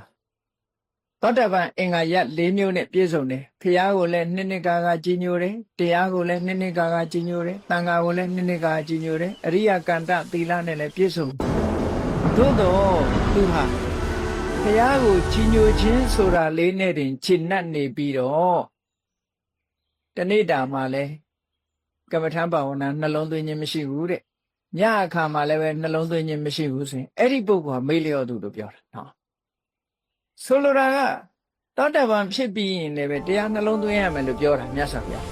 [SPEAKER 1] သောတာပန်အင်္ဂါရပ်၄မျိုးနဲ့ပြည့်စုံတယ်ဖျားကိုလည်းနှစ်နှစ်ကာကာကြီးညိုတယ်တရားကိုလည်းနှစ်နှစ်ကာကာကြီးညိုတယ်သံဃာကိုလည်းနှစ်နှစ်ကာကာကြီးညိုတယ်အရိယကန္တသီလနဲ့လည်းပြည့်စုံသို့တော့သူဟာဖျားကိုကြီးညိုခြင်းဆိုတာလေးနဲ့တင်ခြေနှက်နေပြီးတော့တနေ့တာမှလည်းကမ္မထံဘာဝနာနှလုံးသွင်းခြင်းမရှိဘူးတဲ့ညအခါမှလည်းပဲနှလုံးသွင်းခြင်းမရှိဘူးဆိုရင်အဲ့ဒီပုဂ္ဂိုလ်ကမေ့လျော့သူလို့ပြောတာနော်ဆိုလိုတာကသောတာပန်ဖြစ်ပြီးရင်လည်းပဲတရားနှလုံးသွင်းရမယ်လို့ပြောတာမြတ်စွာဘုရား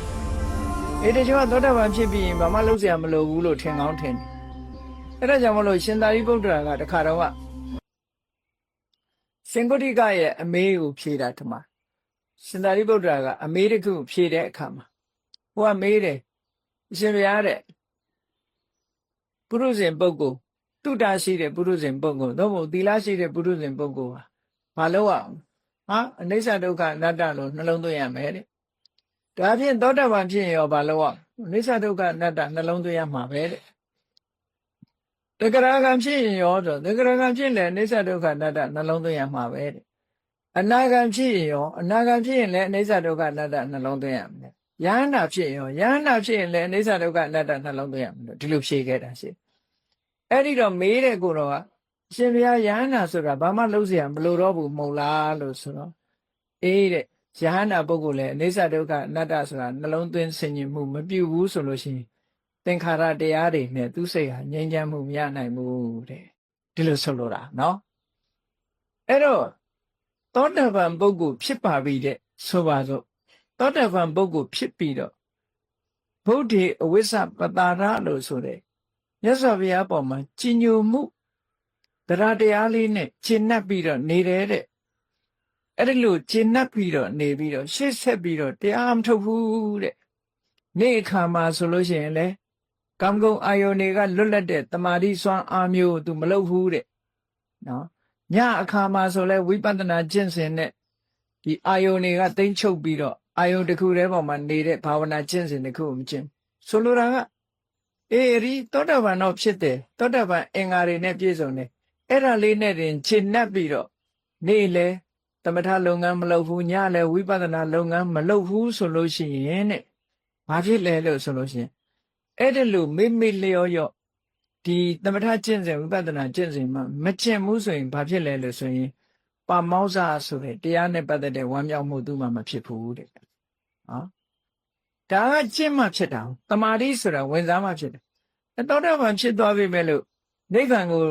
[SPEAKER 1] အဲ့ဒီကျောင်းကသောတာပန်ဖြစ်ပြီးရင်ဘာမှလုပ်เสียမလိုဘူးလို့ထင်ကောင်းထင်တယ်အဲ့ဒါကြောင့်မလို့ရှင်သာရိပုတ္တရာကတခါတော့ကရှင်ကုဋ္ဌိကရဲ့အမေးကိုဖြေတာထမရှင်သာရိပုတ္တရာကအမေးတစ်ခုဖြေတဲ့အခါမှာဟိုကမေးတယ်အရှင်ဘုရားတဲ့ပုရုဇဉ်ပုဂ္ဂိုလ်တုတ္တရှိတဲ့ပုရုဇဉ်ပုဂ္ဂိုလ်သို့မဟုတ်သီလရှိတဲ့ပုရုဇဉ်ပုဂ္ဂိုလ်ဟာဘာလို့อ่ะဟာအနိစ္စဒုက္ခအနတ္တလို့နှလုံးသွင်းရမယ်တဲ့ဒါဖြင့်သောတာပန်ဖြစ်ရင်ရောဘာလို့อ่ะအနိစ္စဒုက္ခအနတ္တနှလုံးသွင်းရမှာပဲတဲ့တဂရဂံဖြစ်ရင်ရောဆိုတဂရဂံဖြစ်လည်းအနိစ္စဒုက္ခအနတ္တနှလုံးသွင်းရမှာပဲတဲ့အနာဂံဖြစ်ရင်ရောအနာဂံဖြစ်ရင်လည်းအနိစ္စဒုက္ခအနတ္တနှလုံးသွင်းရမယ်ယန္တာဖြစ်ရင်ရောယန္တာဖြစ်ရင်လည်းအနိစ္စဒုက္ခအနတ္တနှလုံးသွင်းရမယ်လို့ဒီလိုဖြေခဲ့တာရှိအဲ့ဒီတော့မေးတဲ့ကိုတော့အရှင်ဘုရားယဟန္တာဆိုတာဘာမှလုပ်เสียမလိုတော့ဘူးမဟုတ်လားလို့ဆိုတော့အေးတဲ့ယဟန္တာပုဂ္ဂိုလ်လည်းအနိစ္စဒုက္ခအနတ္တဆိုတာနှလုံးသွင်းဆင်ခြင်မှုမပြုဘူးဆိုလို့ရှိရင်သင်္ခါရတရားတွေနဲ့သူစိတ်ဟာငြိမ်းချမ်းမှုမရနိုင်ဘူးတဲ့ဒီလိုဆိုလိုတာနော်အဲ့တော့သောတာပန်ပုဂ္ဂိုလ်ဖြစ်ပါပြီတဲ့ဆိုပါစို့သောတာပန်ပုဂ္ဂိုလ်ဖြစ်ပြီးတော့ဗုဒ္ဓေအဝိဇ္ဇပတာရလို့ဆိုတဲ့မြတ်စွာဘုရားပေါ်မှာကြည်ညိုမှုတရားတရားလေးနဲ့ကျင့်납ပြီးတော့နေတယ်တဲ့အဲ့ဒီလိုကျင့်납ပြီးတော့နေပြီးတော့ရှေ့ဆက်ပြီးတော့တရားမထုတ်ဘူးတဲ့နေ့အခါမှာဆိုလို့ရှိရင်လေကာမဂုဏ်အာယုန်တွေကလွတ်လပ်တဲ့တမာတိစွမ်းအားမျိုးသူမလုပ်ဘူးတဲ့နော်ညအခါမှာဆိုလဲဝိပဿနာကျင့်စဉ်နဲ့ဒီအာယုန်တွေကတိမ့်ချုပ်ပြီးတော့အာယုန်တစ်ခုတည်းပေါ်မှာနေတဲ့ဘာဝနာကျင့်စဉ်တစ်ခုကိုမကျင့်ဆိုလိုတာကအေရီသောတာပန်တော့ဖြစ်တယ်သောတာပန်အင်္ဂါတွေနဲ့ပြည့်စုံတယ်အဲ့ဒါလေးနဲ့တင်ခြေနှက်ပြီးတော့နေ့လေသမထလုပ်ငန်းမလုပ်ဘူးညလေဝိပဿနာလုပ်ငန်းမလုပ်ဘူးဆိုလို့ရှိရင်တဲ့ဘာဖြစ်လဲလို့ဆိုလို့ရှိရင်အဲ့ဒါလို့မေ့မေ့လျော့လျော့ဒီသမထကျင့်စဉ်ဝိပဿနာကျင့်စဉ်မှာမကျင့်ဘူးဆိုရင်ဘာဖြစ်လဲလို့ဆိုရင်ပါမောဇ္ဇဆိုတဲ့တရားနဲ့ပတ်သက်တဲ့ဝမ်းမြောက်မှုသူ့မှာမဖြစ်ဘူးတဲ့နော်ဒါကကျင့်မှဖြစ်တာတမာတိဆိုတာဝင်စားမှဖြစ်တယ်သောတာပန်ဖြစ်သွားပြီမဲ့လို့နိဗ္ဗာန်ကို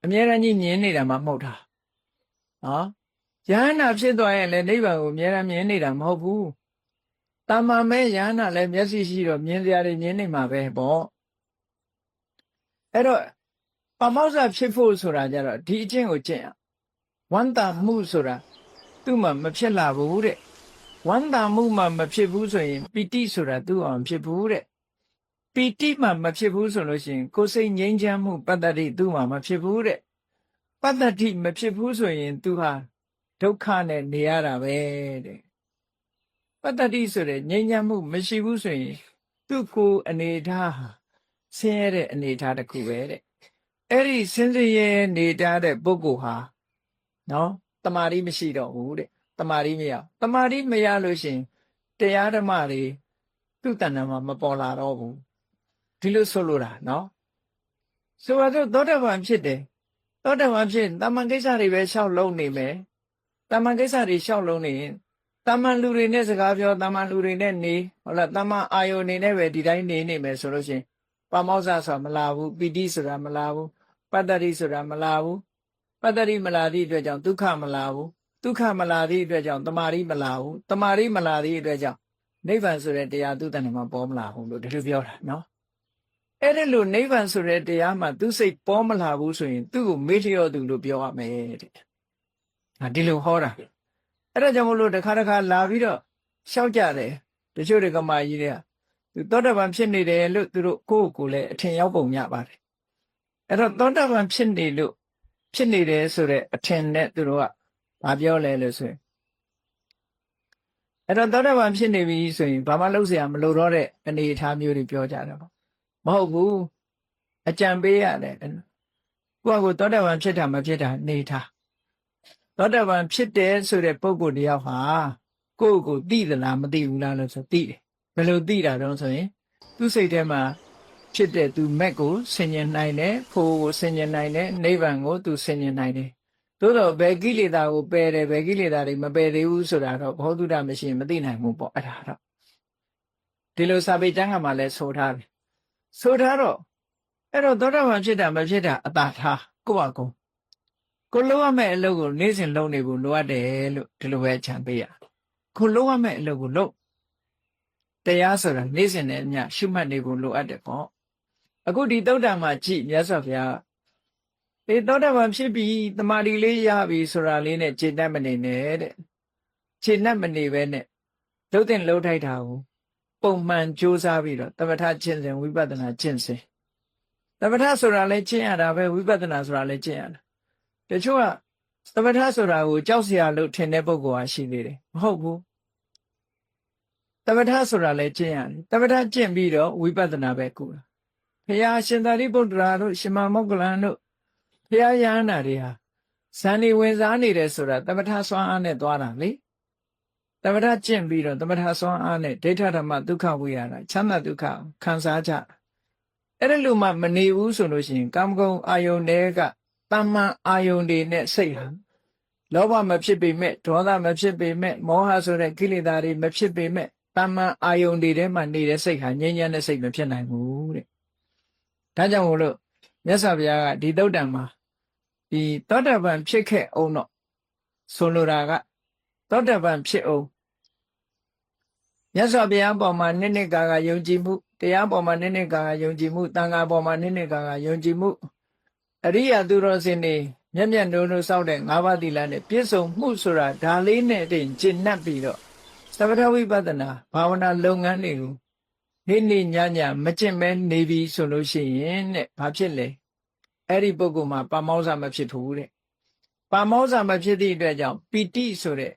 [SPEAKER 1] အမြဲတမ်းကြီးမြင်နေတာမှမဟုတ်တာနော်ယဟန္တာဖြစ်သွားရင်လည်းနိဗ္ဗာန်ကိုအမြဲတမ်းမြင်နေတာမဟုတ်ဘူးတာမန်မဲ့ယဟန္တာလည်းမျက်စိရှိတော့မြင်စရာတွေမြင်နေမှာပဲပေါ့အဲ့တော့ပါမောဇ္ဇဖြစ်ဖို့ဆိုတာကြတော့ဒီအကျင့်ကိုကျင့်ရဝန္တာမှုဆိုတာသူ့မှာမဖြစ်လာဘူးတဲ့ဝန္တာမှုမှမဖြစ်ဘူးဆိုရင်ပီတိဆိုတာသူ့အောင်ဖြစ်ဘူးတဲ့ပီတိမှမဖြစ်ဘူးဆိုလို့ရှိရင်ကိုယ်စိတ်ငြိမ်းချမ်းမှုပတ္တတိသူ့မှာမဖြစ်ဘူးတဲ့ပတ္တတိမဖြစ်ဘူးဆိုရင်သူဟာဒုက္ခနဲ့နေရတာပဲတဲ့ပတ္တတိဆိုတဲ့ငြိမ်းချမ်းမှုမရှိဘူးဆိုရင်သူ့ကိုယ်အနေထားဟာဆင်းရဲတဲ့အနေထားတစ်ခုပဲတဲ့အဲ့ဒီဆင်းရဲနေတတ်တဲ့ပုဂ္ဂိုလ်ဟာနော်တမာတိမရှိတော့ဘူးတဲ့တမာတိမရတမာတိမရလို့ရှိရင်တရားဓမ္မတွေသူ့တဏ္ဍာမှာမပေါ်လာတော့ဘူးဒီလိုဆိုလိုတာနော်ဆိုတော့သောတာပန်ဖြစ်တယ်သောတာပန်ဖြစ်တမန်ကိစ္စတွေပဲရှောက်လုံးနေမယ်တမန်ကိစ္စတွေရှောက်လုံးနေရင်တမန်လူတွေနဲ့စကားပြောတမန်လူတွေနဲ့နေဟုတ်လားတမန်အာယုန်နေနဲ့ပဲဒီတိုင်းနေမယ်ဆိုလို့ရှိရင်ပါမောဇ္ဇဆိုတာမလာဘူးပီတိဆိုတာမလာဘူးပတ္တရိဆိုတာမလာဘူးပတ္တရိမလာသည့်အတွက်ကြောင့်ဒုက္ခမလာဘူးဒုက္ခမလာသည့်အတွက်ကြောင့်တမာရိမလာဘူးတမာရိမလာသည့်အတွက်ကြောင့် နိဗ္ဗာန်ဆိုတဲ့တရားသူ့တဏ္ဍာမှာပေါ်မလာဘူးလို့ဒီလိုပြောတာနော်အဲ့ဒါလို့နိဗ္ဗာန်ဆိုတဲ့တရားမှာသူစိတ်ပေါ်မလာဘူးဆိုရင်သူ့ကိုမေ့လျော့သူလို့ပြောရမယ်တဲ့ဒီလိုဟောတာအဲ့ဒါကြောင့်မလို့တစ်ခါလာပြီးတော့ရှောက်ကြတယ်တချို့တွေကမာကြီးတွေကသူသောတာပန်ဖြစ်နေတယ်လို့သူတို့ကိုယ့်ကိုယ်လည်းအထင်ရောက်ပုံရပါတယ်အဲ့တော့သောတာပန်ဖြစ်နေလို့ဖြစ်နေတယ်ဆိုတဲ့အထင်နဲ့သူတို့ကမပြောလဲလို့ဆိုရင်အဲ့တော့သောတာပန်ဖြစ်နေပြီဆိုရင်ဘာမှလုပ်เสียမလိုတော့တဲ့အနေအထားမျိုးတွေပြောကြတယ်ပေါ့မဟုတ်ဘူးအကြံပေးရတယ်ကိုယ့်ကိုသောတာပန်ဖြစ်တာမဖြစ်တာနေထားသောတာပန်ဖြစ်တယ်ဆိုတဲ့ပုဂ္ဂိုလ်တယောက်ဟာကိုယ့်ကိုသိသလားမသိဘူးလားလို့ဆိုသိတယ်ဘယ်လိုသိတာတော့ဆိုရင်သူ့စိတ်ထဲမှာဖြစ်တဲ့သူမက်ကိုဆင်ញင်နိုင်တယ်ဖိုးကိုဆင်ញင်နိုင်တယ်နိဗ္ဗာန်ကိုသူဆင်ញင်နိုင်တယ်သို့တော့ဘယ်ကိလေသာကိုပယ်တယ်ဘယ်ကိလေသာတွေမပယ်သေးဘူးဆိုတာတော့ဘောဓုတမရှိရင်မသိနိုင်ဘူးပေါ့အဲ့ဒါတော့ဒီလိုစာပေကျမ်းကမှလည်းဆိုထားတယ်ဆိုထားတော့အဲ့တော့သောတာပန်ဖြစ်တာမဖြစ်တာအတာထားကိုယ့်အကုန်ကိုလုံးရမယ့်အလုပ်ကိုနေ့စဉ်လုပ်နေဖို့လိုအပ်တယ်လို့ဒီလိုပဲခြံပေးရကိုလုံးရမယ့်အလုပ်ကိုလုပ်တရားဆိုတာနေ့စဉ်နဲ့အမျှရှုမှတ်နေဖို့လိုအပ်တယ်ပေါ့အခုဒီသုတ္တံမှာကြည့်မြတ်စွာဘုရားသောတာပန်ဖြစ်ပြီးတမာတိလေးရပြီဆိုတာလေးနဲ့ခြေနှက်မနေနဲ့တဲ့ခြေနှက်မနေပဲနဲ့လှုပ်တဲ့လှုပ်ထိုက်တာကိုပုံမှန်ကြိုးစားပြီးတော့သမထကျင့်စဉ်ဝိပဿနာကျင့်စဉ်သမထဆိုတာလည်းကျင့်ရတာပဲဝိပဿနာဆိုတာလည်းကျင့်ရတာတချို့ကသမထဆိုတာကိုကြောက်စရာလို့ထင်တဲ့ပုဂ္ဂိုလ်ဟာရှိသေးတယ်မဟုတ်ဘူးသမထဆိုတာလည်းကျင့်ရတယ်သမထကျင့်ပြီးတော့ဝိပဿနာပဲကုတာဘုရားရှင်သာရိပုတ္တရာတို့ရှင်မမောဂလန်တို့ဘုရားယဟန္တာတွေဟာဇန်နေဝင်စားနေတယ်ဆိုတာသမထစွမ်းအားနဲ့သွားတာလေသမထကျင့်ပြီးတော့သမထစွမ်းအားနဲ့ဒိဋ္ဌဓမ္မဒုက္ခဝိဟာရချမ်းသာဒုက္ခခံစားကြအဲ့ဒါလို့မှမနေဘူးဆိုလို့ရှိရင်ကာမဂုဏ်အာယုန်တွေကတမ္မာအာယုန်တွေနဲ့စိတ်ဟာလောဘမဖြစ်ပေမဲ့ဒေါသမဖြစ်ပေမဲ့မောဟဆိုတဲ့ကိလေသာတွေမဖြစ်ပေမဲ့တမ္မာအာယုန်တွေထဲမှာနေတဲ့စိတ်ဟာငြိမ်းချမ်းတဲ့စိတ်မဖြစ်နိုင်ဘူးတဲ့ဒါကြောင့်မို့လို့မြတ်စွာဘုရားကဒီသုတ္တံမှာဒီသောတာပန်ဖြစ်ခဲ့အောင်တော့ဆိုလိုတာကသောတာပန်ဖြစ်အောင်မြတ်စွာဘုရားပေါ်မှာနှစ်ကာယုံကြည်မှုတရားပေါ်မှာနှစ်ကာယုံကြည်မှုသံဃာပေါ်မှာနှစ်ကာယုံကြည်မှုအရိယာသူတော်စင်တွေမျက်မျက်နှိုးနှိုးစောင့်တဲ့၅ပါးသီလနဲ့ပြည့်စုံမှုဆိုတာဒါလေးနဲ့တင်ကျင့်납ပြီးတော့သမထဝိပဿနာဘာဝနာလုပ်ငန်းတွေကိုနေ့ညမကျင့်မဲနေပြီဆိုလို့ရှိရင်တဲ့ဘာဖြစ်လဲအဲ့ဒီပုဂ္ဂိုလ်မှာပါမောဇ္ဇမဖြစ်ဘူးတဲ့ပါမောဇ္ဇမဖြစ်သည့်အတွက်ကြောင့်ပီတိဆိုတဲ့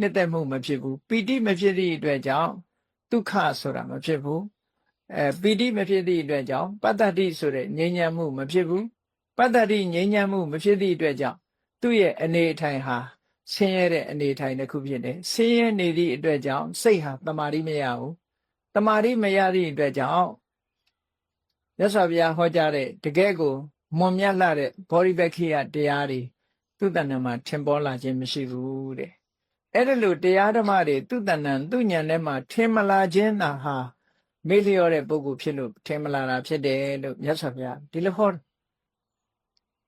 [SPEAKER 1] နှစ်သက်မှုမဖြစ်ဘူးပီတိမဖြစ်သည့်အတွက်ကြောင့်ဒုက္ခဆိုတာမဖြစ်ဘူးပီတိမဖြစ်သည့်အတွက်ကြောင့်ပတ္တတိဆိုတဲ့ငြိမ်းချမ်းမှုမဖြစ်ဘူးပတ္တတိငြိမ်းချမ်းမှုမဖြစ်သည့်အတွက်ကြောင့်သူ့ရဲ့အနေအထိုင်ဟာဆင်းရဲတဲ့အနေအထိုင်တစ်ခုဖြစ်တယ်ဆင်းရဲနေသည့်အတွက်ကြောင့်စိတ်ဟာတမာတိမရဘူးတမာတိမရသည့်အတွက်ကြောင့်မြတ်စွာဘုရားဟောကြားတဲ့တကယ်ကိုမွန်မြတ်လာတဲ့ဘောဓိပက္ခိယတရားတွေသူ့တဏ္ဍာမှာထင်ပေါ်လာခြင်းမရှိဘူးတဲ့အဲ့ဒါလို့တရားဓမ္မတွေသူ့တဏ္ဍာသူ့ဉာဏ်ထဲမှာထင်မလာခြင်းသာဟာမေ့လျော့တဲ့ပုဂ္ဂိုလ်ဖြစ်လို့ထင်မလာတာဖြစ်တယ်လို့မြတ်စွာဘုရားဒီလိုဟော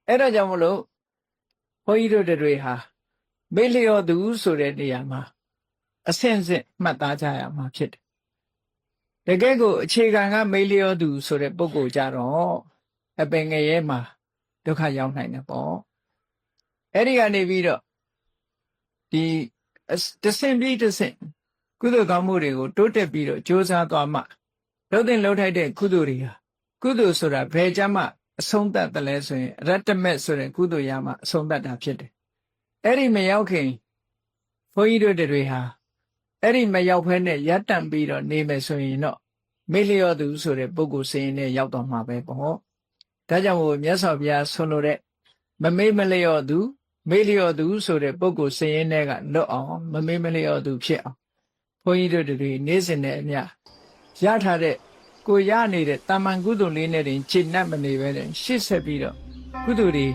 [SPEAKER 1] အဲ့ဒါကြောင့်မလို့ဘုန်းကြီးတို့တွေဟာမေ့လျော့သူဆိုတဲ့နေရာမှာအဆင့်ဆင့်မှတ်သားကြရမှာဖြစ်တယ်တကယ်ကိုအခြေခံကမေ့လျော့သူဆိုတဲ့ပုဂ္ဂိုလ်ကြတော့အပင်ငရဲမှာဒုက္ခရောက်နိုင်တယ်ပေါ့အဲ့ဒီကနေပြီးတော့ဒီတဆင့်ပြီးတဆင့်ကုသိုလ်ကောင်းမှုတွေကိုတိုးတက်ပြီးတော့ကြိုးစားသွားမှလှုပ်တဲ့လှုပ်ထိုက်တဲ့ကုသိုလ်တွေဟာကုသိုလ်ဆိုတာဘယ်ကြမှာအဆုံးသတ်တယ်လဲဆိုရင်ရတ္တမက်ဆိုတဲ့ကုသိုလ်ရမှာအဆုံးသတ်တာဖြစ်တယ်အဲ့ဒီမရောက်ခင်ဘုန်းကြီးတို့တွေဟာအဲ့ဒီမရောက်ဖဲနဲ့ရပ်တန့်ပြီးတော့နေမယ်ဆိုရင်တော့မေ့လျော့သူဆိုတဲ့ပုဂ္ဂိုလ်စင်းနဲ့ရောက်တော့မှာပဲပေါ့ဒါကြောင့်မို့မြတ်စွာဘုရားဆွလို့တဲ့မမေ့မလျော့သူမေ့လျော့သူဆိုတဲ့ပုဂ္ဂိုလ်စင်းနဲ့ကလွတ်အောင်မမေ့မလျော့သူဖြစ်အောင်ဘုန်းကြီးတို့တွေနေ့စဉ်နဲ့အမျှရထားတဲ့ကိုရနေတဲ့တာမန်ကုသိုလ်လေးနဲ့တင်ခြေနှက်မနေပဲနဲ့ရှေ့ဆက်ပြီးတော့ကုသိုလ်တွေ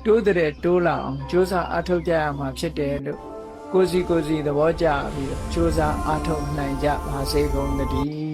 [SPEAKER 1] တိုးတဲ့တိုးလာအောင်ကြိုးစားအားထုတ်ကြရမှာဖြစ်တယ်လို့ကိုစီသဘောကျပြီးတော့ကြိုးစားအားထုတ်နိုင်ကြပါစေကုန်သတည်း